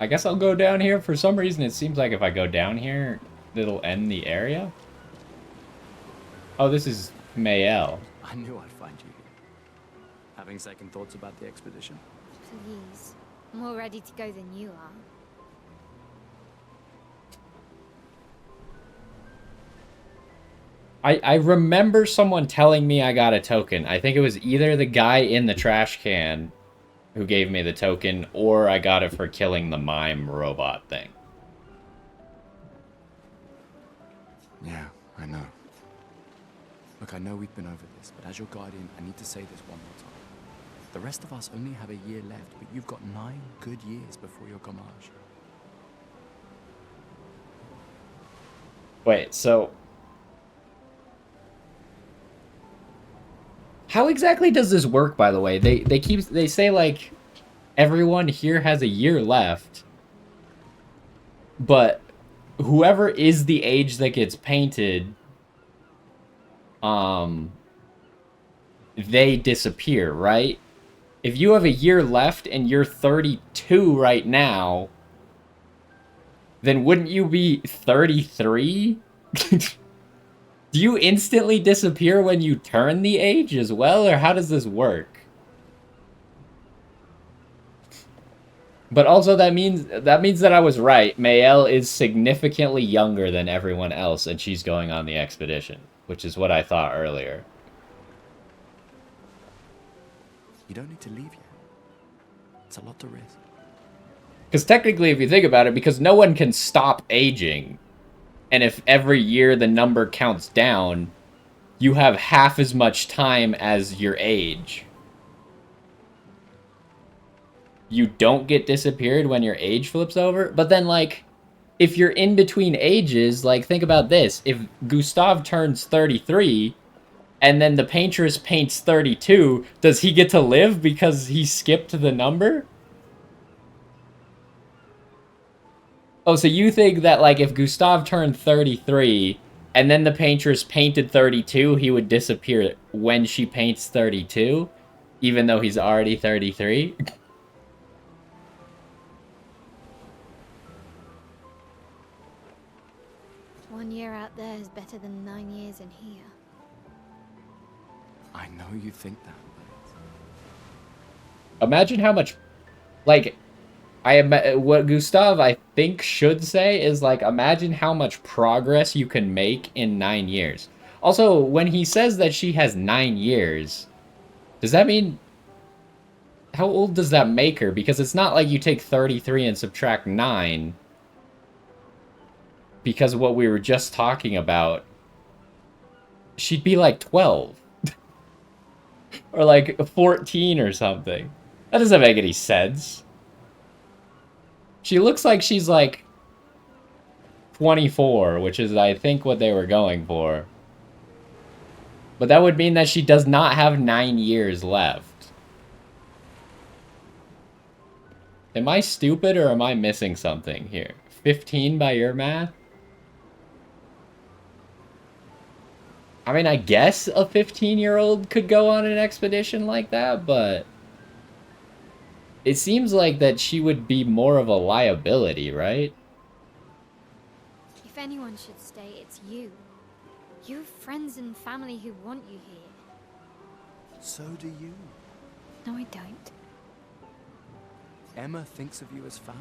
A: I guess I'll go down here. For some reason, it seems like if I go down here, it'll end the area. Oh, this is Mayel.
C: I knew I'd find you here. Having second thoughts about the expedition?
B: Please. I'm more ready to go than you are.
A: I remember someone telling me I got a token. I think it was either the guy in the trash can who gave me the token, or I got it for killing the mime robot thing.
C: Yeah, I know. Look, I know we've been over this, but as your guardian, I need to say this one more time. The rest of us only have a year left, but you've got 9 good years before your Gamage.
A: Wait, so... how exactly does this work, by the way? They say, like, everyone here has a year left, but whoever is the age that gets painted, they disappear, right? If you have a year left and you're 32 right now, then wouldn't you be 33? Do you instantly disappear when you turn the age as well, or how does this work? But also that means that I was right. Mayel is significantly younger than everyone else, and she's going on the expedition, which is what I thought earlier.
C: You don't need to leave yet. It's a lot to risk.
A: Because technically, if you think about it, because no one can stop aging, and if every year the number counts down, you have half as much time as your age. You don't get disappeared when your age flips over, but then, like, if you're in between ages, like, think about this. If Gustav turns 33, and then the Paintress paints 32, does he get to live because he skipped the number? Oh, so you think that, like, if Gustav turned 33, and then the Paintress painted 32, he would disappear when she paints 32? Even though he's already 33?
B: One year out there is better than 9 years in here.
C: I know you think that,
A: Imagine how much, like, what Gustav, I think, should say is, like, imagine how much progress you can make in 9 years. Also, when he says that she has 9 years, does that mean... how old does that make her? Because it's not like you take 33 and subtract 9. Because of what we were just talking about. She'd be, like, 12. Or, like, 14 or something. That doesn't make any sense. She looks like she's like 24, which is, I think, what they were going for. But that would mean that she does not have 9 years left. Am I stupid or am I missing something here? 15 by your math? I mean, I guess a 15-year-old could go on an expedition like that, but it seems like that she would be more of a liability, right?
B: If anyone should stay, it's you. You have friends and family who want you here.
C: So do you.
B: No, I don't.
C: Emma thinks of you as family.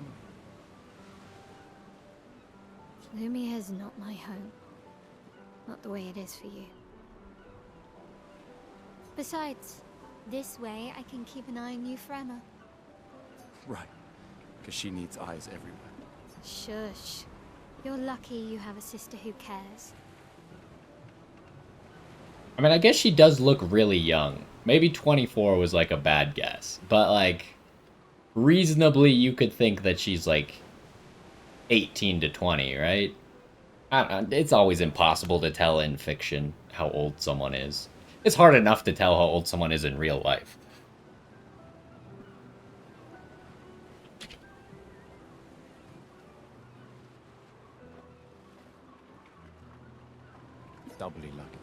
B: Lumiere's not my home. Not the way it is for you. Besides, this way I can keep an eye on you for Emma.
C: Right. Because she needs eyes everywhere.
B: Shush. You're lucky you have a sister who cares.
A: I mean, I guess she does look really young. Maybe 24 was like a bad guess. But like, reasonably you could think that she's like 18 to 20, right? I don't know, it's always impossible to tell in fiction how old someone is. It's hard enough to tell how old someone is in real life.
C: Doubly lucky,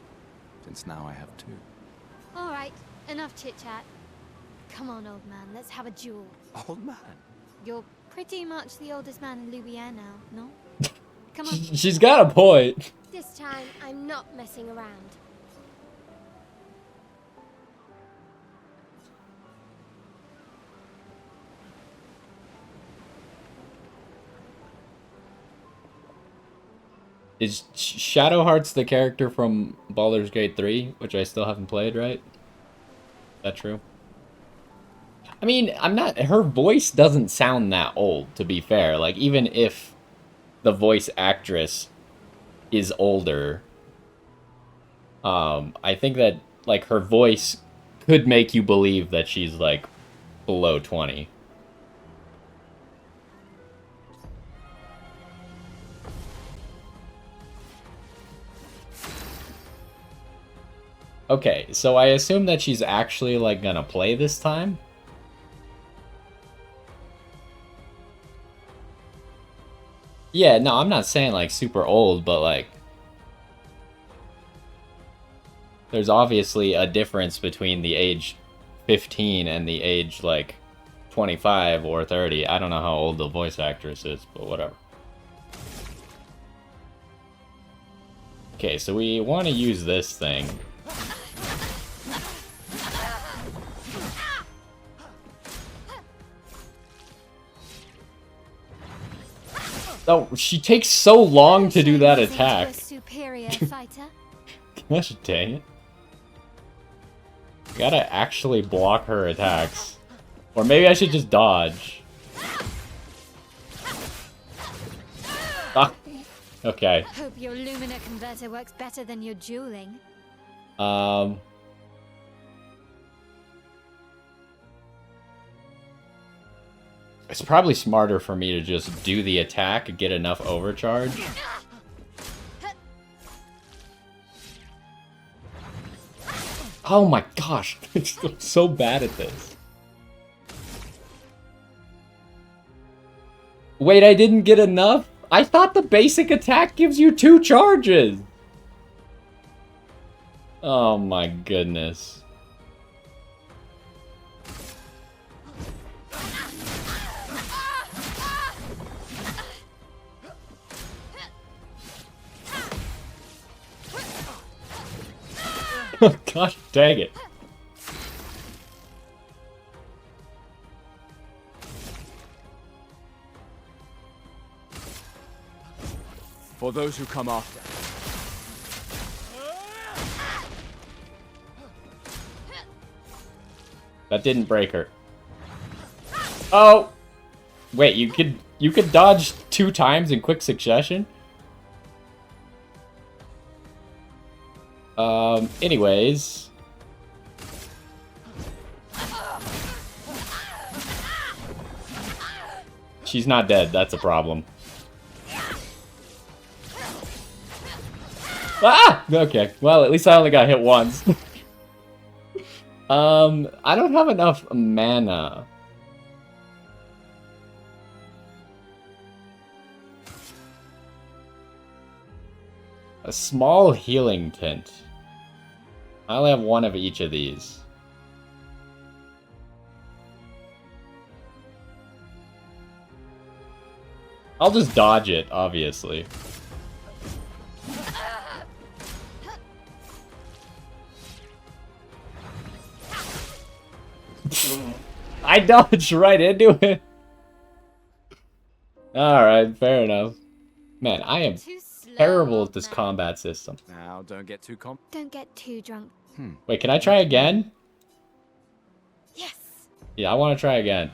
C: since now I have two.
B: All right, enough chit-chat. Come on, old man, let's have a duel.
C: Old man?
B: You're pretty much the oldest man in Lumiere now, no? Come on.
A: She's got a point.
B: This time, I'm not messing around.
A: Is Shadow Hearts the character from Baldur's Gate 3, which I still haven't played, right? Is that true? I mean, her voice doesn't sound that old, to be fair. Like, even if the voice actress is older, I think that, like, her voice could make you believe that she's, like, below 20. Okay, so I assume that she's actually, like, gonna play this time? Yeah, no, I'm not saying, like, super old, but, like, there's obviously a difference between the age 15 and the age, like, 25 or 30. I don't know how old the voice actress is, but whatever. Okay, so we want to use this thing. Oh, she takes so long to do that attack.
B: Superior fighter.
A: Gosh dang it. Gotta actually block her attacks. Or maybe I should just dodge. Ah, okay.
B: Hope your Lumina converter works better than your dueling.
A: It's probably smarter for me to just do the attack and get enough overcharge. Oh my gosh, I'm so bad at this. Wait, I didn't get enough? I thought the basic attack gives you 2 charges. Oh my goodness. Gosh dang it.
C: For those who come after.
A: That didn't break her. Oh! Wait, you could dodge 2 times in quick succession? Anyways. she's not dead. That's a problem. Ah! Okay. Well, at least I only got hit once. I don't have enough mana. A small healing tint. I only have one of each of these. I'll just dodge it, obviously. I dodged right into it. Alright, fair enough. Man, I am terrible at this combat system.
C: Now, don't get too
B: Don't get too drunk.
A: Wait, can I try again?
B: Yes.
A: Yeah, I want to try again.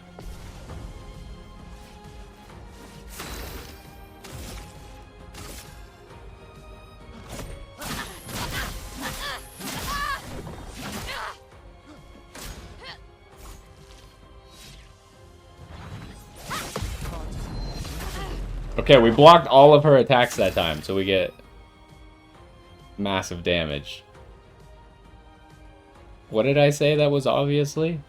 A: Okay, we blocked all of her attacks that time, so we get massive damage. What did I say that was obviously?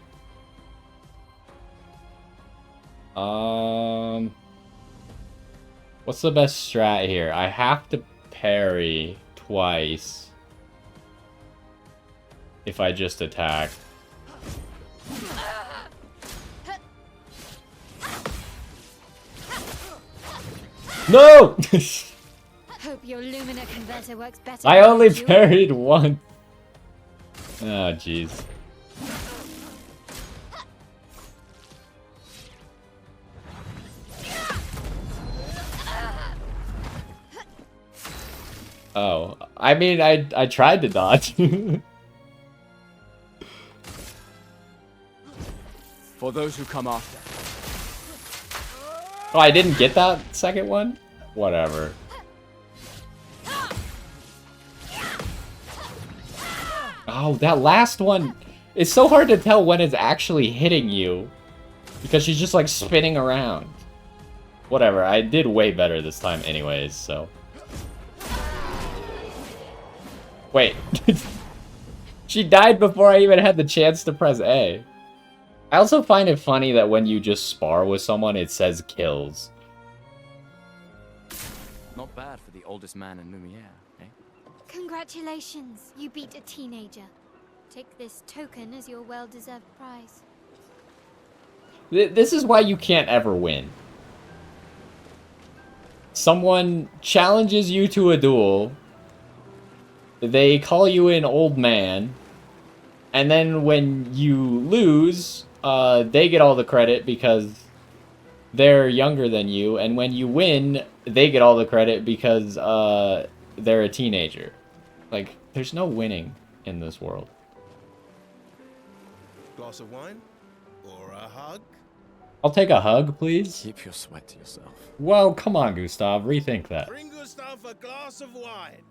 A: What's the best strat here? I have to parry twice if I just attack. No!
B: Hope your Lumina converter works better.
A: I only parried once. Oh, jeez. Oh, I mean, I tried to dodge.
C: For those who come after.
A: Oh, I didn't get that second one? Whatever. Oh, that last one. It's so hard to tell when it's actually hitting you. Because she's just like spinning around. Whatever, I did way better this time anyways, so. Wait. She died before I even had the chance to press A. I also find it funny that when you just spar with someone, it says kills.
C: Not bad for the oldest man in Lumiere, eh?
B: Congratulations, you beat a teenager. Take this token as your well-deserved prize.
A: This is why you can't ever win. Someone challenges you to a duel. They call you an old man. And then when you lose, they get all the credit because they're younger than you. And when you win, they get all the credit because they're a teenager. Like, there's no winning in this world.
L: Glass of wine? Or a hug?
A: I'll take a hug, please.
C: Keep your sweat to yourself.
A: Well, come on, Gustav. Rethink that.
L: Bring Gustav a glass of wine.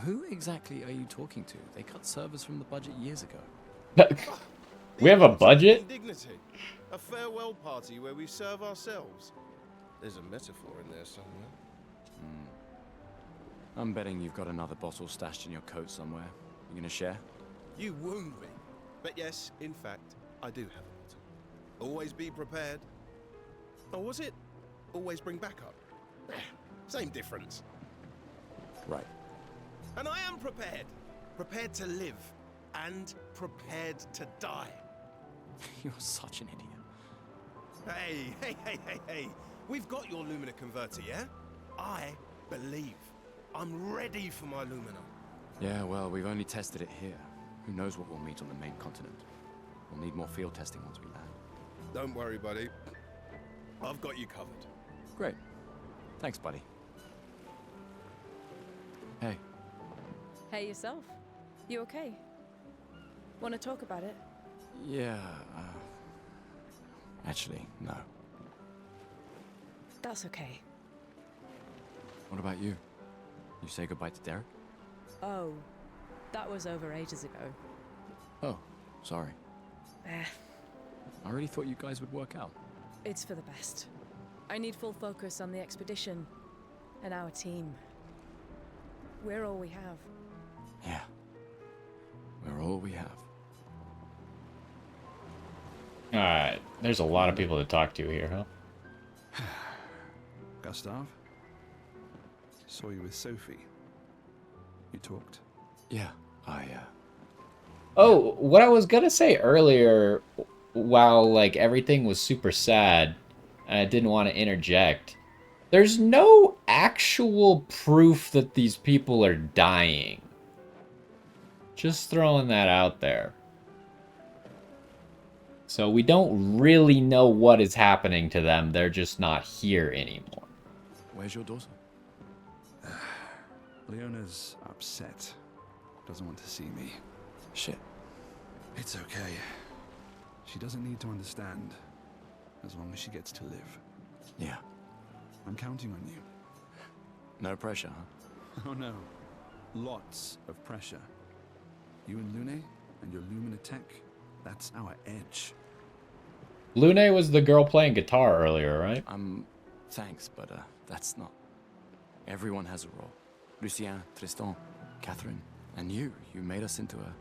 C: Who exactly are you talking to? They cut servers from the budget years ago.
A: We have a budget?
L: Dignity. A farewell party where we serve ourselves. There's a metaphor in there somewhere.
C: I'm betting you've got another bottle stashed in your coat somewhere. You gonna share?
L: You wound me. But yes, in fact, I do have a bottle. Always be prepared. Or was it always bring backup? Same difference.
C: Right.
L: And I am prepared. Prepared to live. And prepared to die.
C: You're such an idiot.
L: Hey. We've got your Lumina converter, yeah? I believe. I'm ready for my Lumina.
C: Yeah, well, we've only tested it here. Who knows what we'll meet on the main continent? We'll need more field testing once we land.
L: Don't worry, buddy. I've got you covered.
C: Great. Thanks, buddy. Hey.
G: Hey yourself. You okay? Want to talk about it?
C: Yeah, actually, no.
G: That's okay.
C: What about you? You say goodbye to Derek?
G: Oh, that was over ages ago.
C: Oh, sorry.
G: Eh,
C: I really thought you guys would work out.
G: it's for the best. I need full focus on the expedition and our team. We're all we have.
C: Yeah. We're all we have.
A: Alright, there's a lot of people to talk to here, huh?
Q: Gustav? Saw you with Sophie. You talked?
C: Yeah,
A: Oh, what I was gonna say earlier, while, like, everything was super sad, and I didn't want to interject, there's no actual proof that these people are dying. Just throwing that out there. So we don't really know what is happening to them. They're just not here anymore.
C: Where's your daughter?
Q: Leona's upset. Doesn't want to see me.
C: Shit.
Q: It's okay. She doesn't need to understand. As long as she gets to live.
C: Yeah.
Q: I'm counting on you.
C: No pressure, huh?
Q: Oh no. Lots of pressure. You and Lune and your Lumina tech, that's our edge.
A: Lune was the girl playing guitar earlier, right?
C: Thanks, but that's not. Everyone has a role. Lucien, Tristan, Catherine, and you made us into a...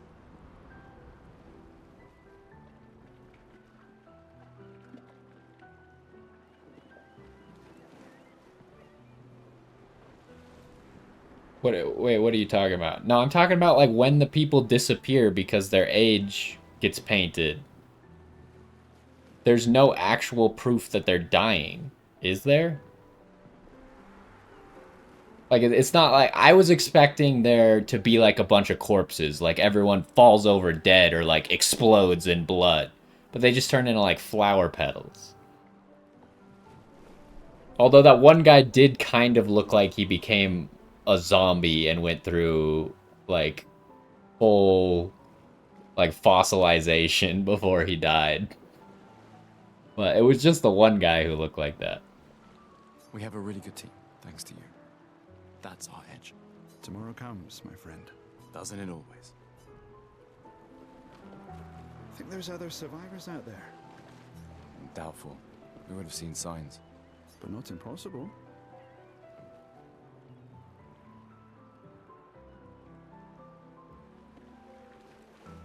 A: Wait, what are you talking about? No, I'm talking about, like, when the people disappear because their age gets painted. There's no actual proof that they're dying, is there? Like, it's not like... I was expecting there to be, like, a bunch of corpses. Like, everyone falls over dead or, like, explodes in blood. But they just turn into, like, flower petals. Although that one guy did kind of look like he became a zombie and went through, like, full, like, fossilization before he died. But it was just the one guy who looked like that.
C: We have a really good team, thanks to you. That's our edge.
Q: Tomorrow comes, my friend.
C: Doesn't it always?
Q: Think there's other survivors out there?
C: Doubtful. We would have seen signs.
Q: But not impossible.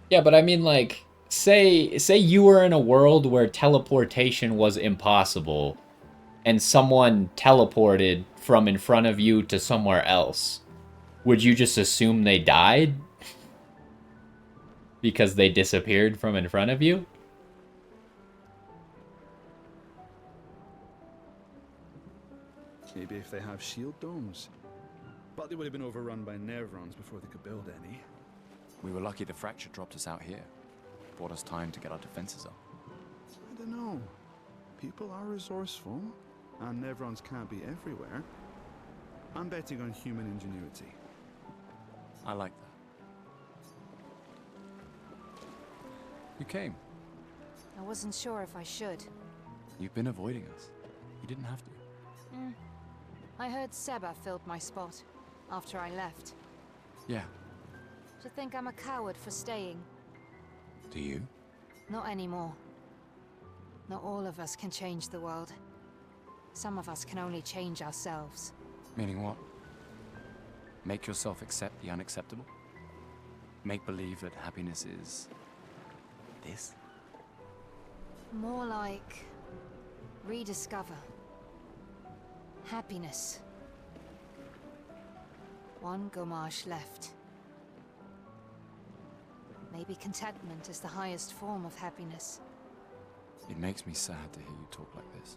A: Yeah, but I mean, like, say you were in a world where teleportation was impossible, and someone teleported from in front of you to somewhere else. Would you just assume they died? Because they disappeared from in front of you?
Q: Maybe if they have shield domes. But they would have been overrun by Nevrons before they could build any.
C: We were lucky the fracture dropped us out here. Bought us time to get our defenses up.
Q: I don't know. People are resourceful, and Nevrons can't be everywhere. I'm betting on human ingenuity.
C: I like that. You came.
R: I wasn't sure if I should.
C: You've been avoiding us. You didn't have to.
R: I heard Seba filled my spot after I left.
C: Yeah.
R: Do you think I'm a coward for staying?
C: Do you?
R: Not anymore. Not all of us can change the world. Some of us can only change ourselves.
C: Meaning what? Make yourself accept the unacceptable? Make believe that happiness is... this?
R: More like... rediscover. Happiness. One Gomash left. Maybe contentment is the highest form of happiness.
C: It makes me sad to hear you talk like this.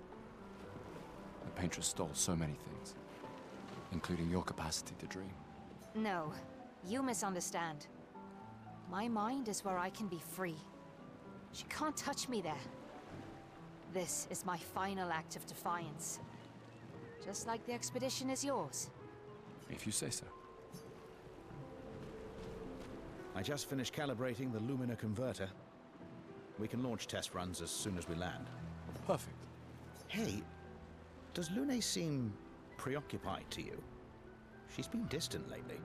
C: The Paintress stole so many things, including your capacity to dream.
R: No, you misunderstand. My mind is where I can be free. She can't touch me there. This is my final act of defiance. Just like the expedition is yours.
C: If you say so.
M: I just finished calibrating the Lumina converter. We can launch test runs as soon as we land.
C: Perfect.
M: Hey, does Lune seem preoccupied to you? She's been distant lately.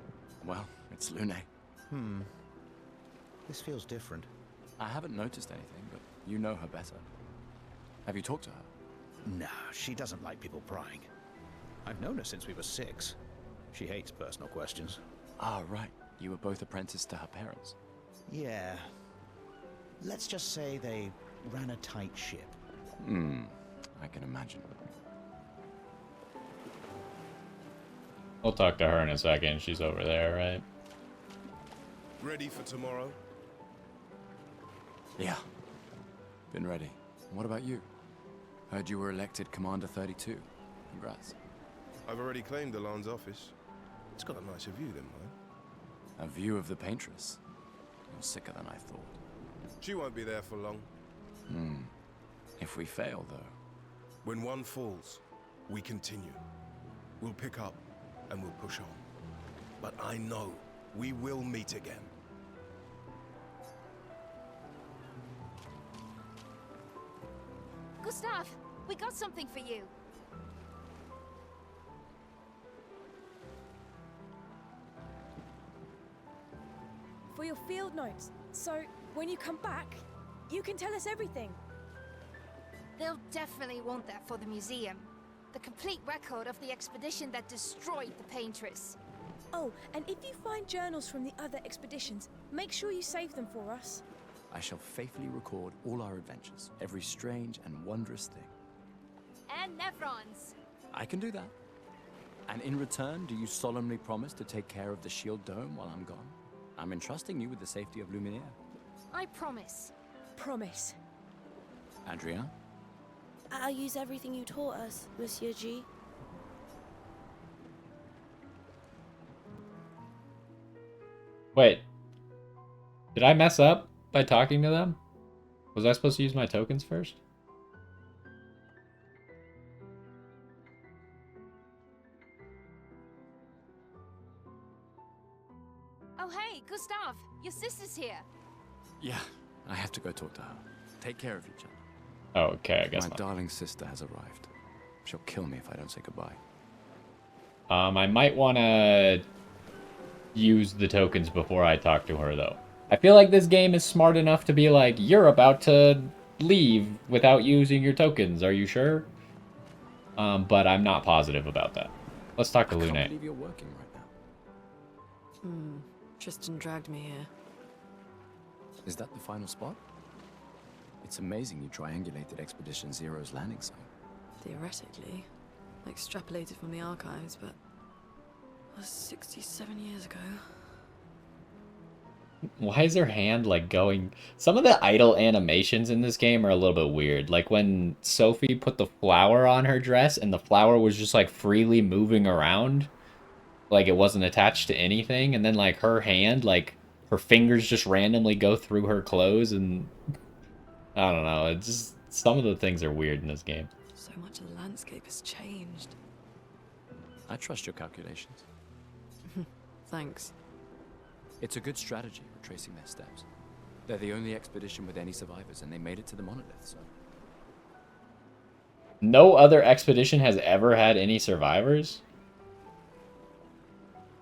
C: Well, it's Lune.
M: This feels different.
C: I haven't noticed anything, but you know her better. Have you talked to her?
M: No, she doesn't like people prying. I've known her since we were 6. She hates personal questions.
C: Ah, right. You were both apprenticed to her parents.
M: Yeah. Let's just say they ran a tight ship.
C: I can imagine.
A: We'll talk to her in a second. She's over there, right?
L: Ready for tomorrow?
C: Yeah. Been ready. What about you? Heard you were elected Commander 32. Congrats.
L: I've already claimed Alon's office. It's got a nicer view than mine.
C: A view of the Paintress. You're sicker than I thought.
L: She won't be there for long.
C: If we fail, though.
L: When one falls, we continue. We'll pick up and we'll push on. But I know we will meet again.
R: Gustav, we got something for you.
G: For your field notes. So, when you come back, you can tell us everything.
R: They'll definitely want that for the museum. The complete record of the expedition that destroyed the Paintress.
G: Oh, and if you find journals from the other expeditions, make sure you save them for us.
C: I shall faithfully record all our adventures, every strange and wondrous thing.
R: And Nevrons.
C: I can do that. And in return, do you solemnly promise to take care of the shield dome while I'm gone? I'm entrusting you with the safety of Luminaire.
R: I promise.
G: Promise.
C: Adrien?
S: I'll use everything you taught us, Monsieur G.
A: Wait. Did I mess up by talking to them? Was I supposed to use my tokens first?
R: Oh hey, Gustav, your sister's here.
C: Yeah, I have to go talk to her. Take care of each other.
A: Oh, okay, I guess
C: My
A: not.
C: darling sister has arrived. She'll kill me if I don't say goodbye.
A: I might want to use the tokens before I talk to her, though. I feel like this game is smart enough to be like, you're about to leave without using your tokens. Are you sure? But I'm not positive about that. Let's talk to
C: I
A: Lune.
C: can't believe you're working right now.
O: Tristan dragged me here.
C: Is that the final spot? It's amazing you triangulated Expedition Zero's landing site.
O: Theoretically. Extrapolated from the archives, but... that was 67 years ago.
A: Why is her hand, like, going... Some of the idle animations in this game are a little bit weird. Like, when Sophie put the flower on her dress, and the flower was just, like, freely moving around. Like, it wasn't attached to anything. And then, like, her hand, like, her fingers just randomly go through her clothes, and... I don't know, it's just... Some of the things are weird in this game.
O: So much of the landscape has changed.
C: I trust your calculations.
O: Thanks.
C: It's a good strategy, retracing their steps. They're the only expedition with any survivors, and they made it to the monolith, so...
A: No other expedition has ever had any survivors?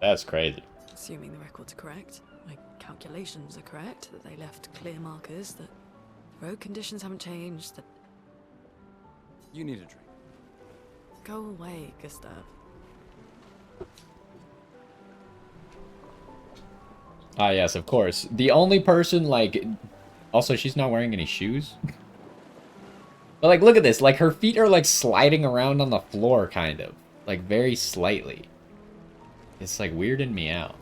A: That's crazy.
O: Assuming the records are correct, my calculations are correct, that they left clear markers, that the road conditions haven't changed, that...
C: You need a drink.
O: Go away, Gustav.
A: Ah, yes, of course. The only person, like... Also, she's not wearing any shoes. But, like, look at this. Like, her feet are, like, sliding around on the floor, kind of. Like, very slightly. It's, like, weirding me out.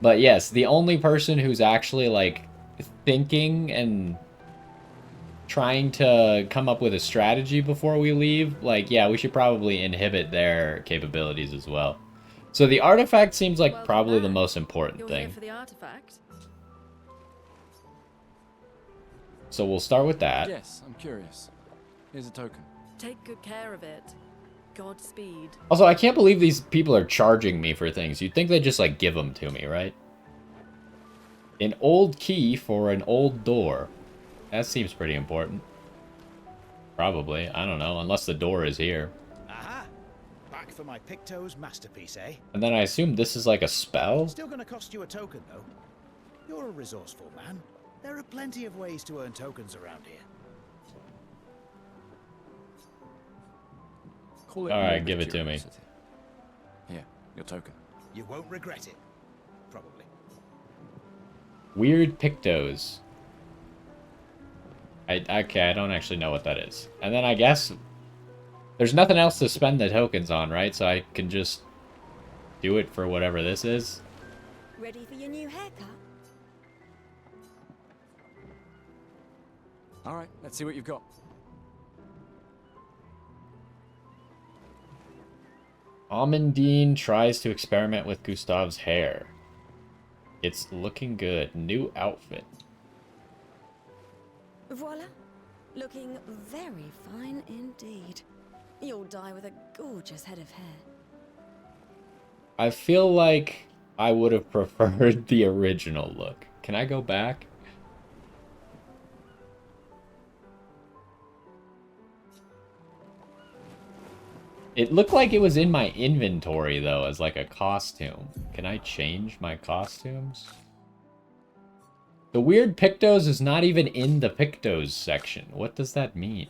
A: But, yes, the only person who's actually, like, thinking and trying to come up with a strategy before we leave, like, yeah, we should probably inhibit their capabilities as well. So the artifact seems like probably the most important
O: You're
A: thing.
O: here for the artifact?
A: So we'll start with that.
C: Yes, I'm curious. Here's a token.
O: Take good care of it. Godspeed.
A: Also, I can't believe these people are charging me for things. You'd think they'd just, like, give them to me, right? An old key for an old door. That seems pretty important. Probably. I don't know. Unless the door is here.
M: Aha! Back for my Picto's masterpiece, eh?
A: And then I assume this is like a spell?
M: Still gonna cost you a token, though. You're a resourceful man. There are plenty of ways to earn tokens around here.
C: Call it
A: Alright,
C: morbid
A: give it to me.
C: curiosity. Here, your token.
I: You won't regret it. Probably.
A: Weird Pictos. Okay, I don't actually know what that is. And then I guess there's nothing else to spend the tokens on, right? So I can just do it for whatever this is.
D: Ready for your new haircut?
C: All right, let's see what you've got.
A: Amandine tries to experiment with Gustav's hair. It's looking good. New outfit.
D: Voila. Looking very fine indeed. You'll die with a gorgeous head of hair.
A: I feel like I would have preferred the original look. Can I go back? It looked like it was in my inventory, though, as like a costume. Can I change my costumes? The weird Pictos is not even in the Pictos section. What does that mean?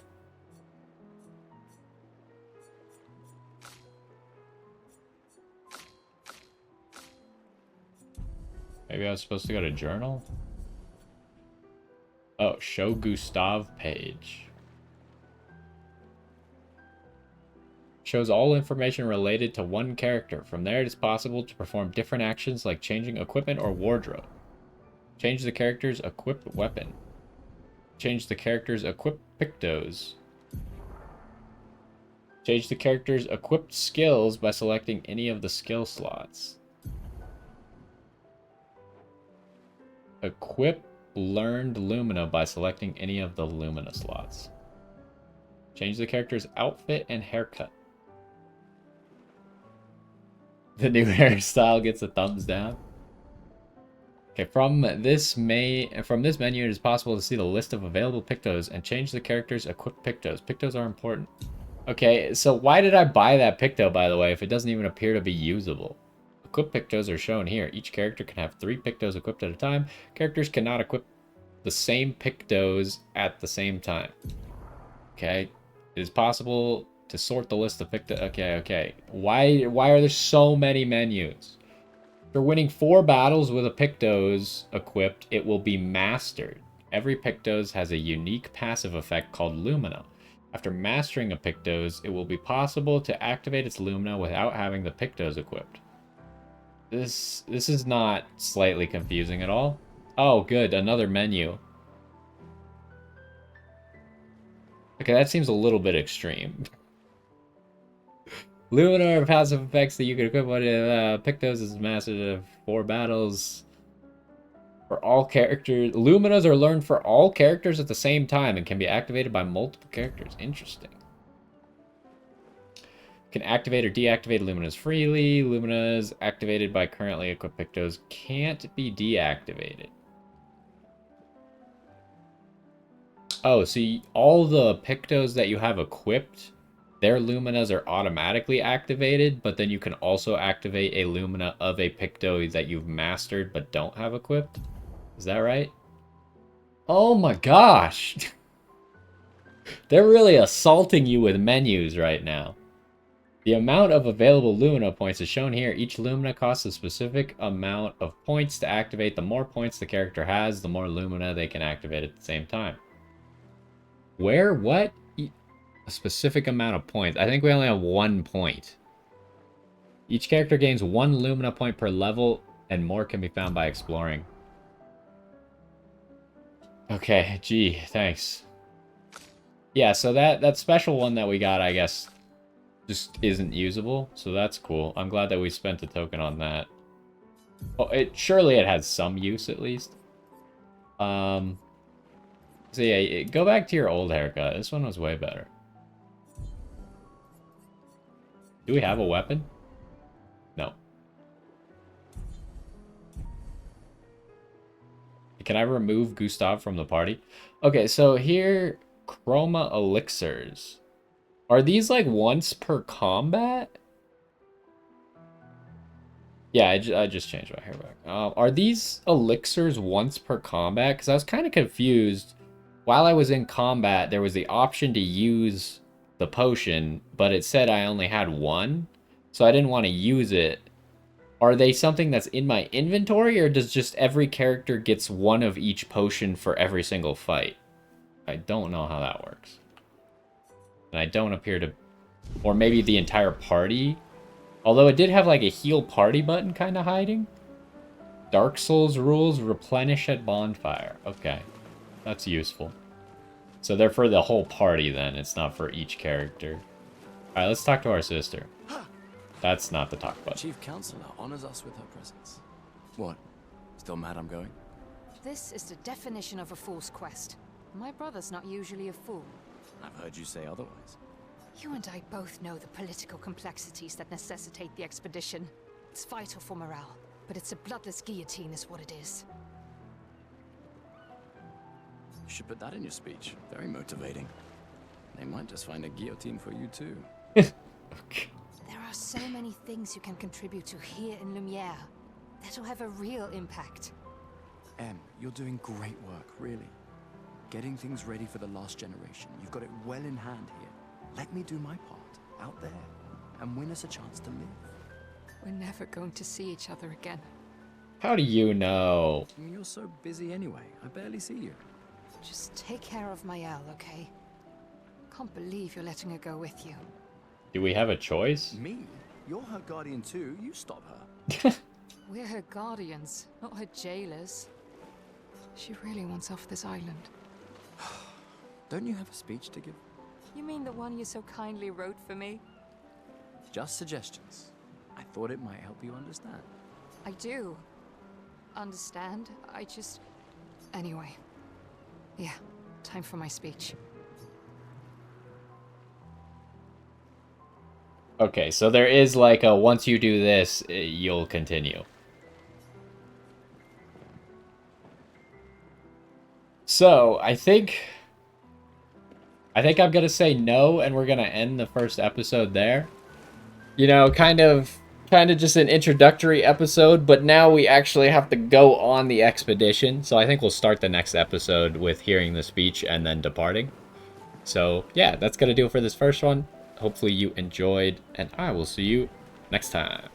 A: Maybe I was supposed to go to journal? Oh, show Gustav page. Shows all information related to one character. From there, it is possible to perform different actions like changing equipment or wardrobe. Change the character's equipped weapon. Change the character's equipped Pictos. Change the character's equipped skills by selecting any of the skill slots. Equip learned Lumina by selecting any of the Lumina slots. Change the character's outfit and haircut. The new hairstyle gets a thumbs down. Okay, from this menu, it is possible to see the list of available Pictos and change the character's equipped Pictos. Pictos are important. Okay, so why did I buy that Picto, by the way, if it doesn't even appear to be usable? Equipped Pictos are shown here. Each character can have 3 Pictos equipped at a time. Characters cannot equip the same Pictos at the same time. Okay, it is possible to sort the list of Pictos. Okay. Why are there so many menus? After winning 4 battles with a Pictos equipped, it will be mastered. Every Pictos has a unique passive effect called Lumina. After mastering a Pictos, it will be possible to activate its Lumina without having the Pictos equipped. This is not slightly confusing at all. Oh, good, another menu. Okay, that seems a little bit extreme. Lumina are passive effects that you can equip when Pictos is mastered of 4 battles. For all characters. Luminas are learned for all characters at the same time and can be activated by multiple characters. Interesting. Can activate or deactivate Luminas freely. Luminas activated by currently equipped Pictos can't be deactivated. Oh, so all the Pictos that you have equipped, their Luminas are automatically activated, but then you can also activate a Lumina of a Picto that you've mastered but don't have equipped? Is that right? Oh my gosh! They're really assaulting you with menus right now. The amount of available Lumina points is shown here. Each Lumina costs a specific amount of points to activate. The more points the character has, the more Lumina they can activate at the same time. Where? What? A specific amount of points. I think we only have 1 point. Each character gains 1 Lumina point per level, and more can be found by exploring. Okay, gee, thanks. Yeah, so that special one that we got, I guess, just isn't usable, so that's cool. I'm glad that we spent a token on that. Oh, surely it has some use, at least. So yeah, go back to your old haircut. This one was way better. Do we have a weapon? No. Can I remove Gustav from the party? Okay, so here, Chroma Elixirs. Are these like once per combat? Yeah, I just changed my hair back. Are these elixirs once per combat? Because I was kind of confused. While I was in combat, there was the option to use the potion, but it said I only had one, so I didn't want to use it. Are they something that's in my inventory, or does just every character gets one of each potion for every single fight? I don't know how that works. And I don't appear to... Or maybe the entire party? Although it did have like a heal party button kind of hiding. Dark Souls rules replenish at bonfire. Okay, that's useful. So they're for the whole party then, it's not for each character. Alright, let's talk to our sister. That's not the talk button.
C: Chief Counselor honors us with her presence. What? Still mad I'm going?
R: This is the definition of a fool's quest. My brother's not usually a fool.
C: I've heard you say otherwise.
R: You and I both know the political complexities that necessitate the expedition. It's vital for morale, but it's a bloodless guillotine is what it is.
C: You should put that in your speech. Very motivating. They might just find a guillotine for you too.
R: There are so many things you can contribute to here in Lumiere that'll have a real impact.
C: Em, you're doing great work, really. Getting things ready for the last generation. You've got it well in hand here. Let me do my part, out there, and win us a chance to live.
R: We're never going to see each other again.
A: How do you know?
C: You're so busy anyway. I barely see you.
R: Just take care of Mael, okay? Can't believe you're letting her go with you.
A: Do we have a choice?
C: Me? You're her guardian too. You stop her.
R: We're her guardians, not her jailers. She really wants off this island.
C: Don't you have a speech to give?
R: You mean the one you so kindly wrote for me?
C: Just suggestions. I thought it might help you understand.
R: I do. Understand? I just... Anyway. Yeah, time for my speech.
A: Okay, so there is like a once you do this, you'll continue. So, I think I'm gonna say no, and we're gonna end the first episode there. You know, kind of just an introductory episode, but now we actually have to go on the expedition. So I think we'll start the next episode with hearing the speech and then departing. So yeah, that's gonna do it for this first one. Hopefully you enjoyed, and I will see you next time.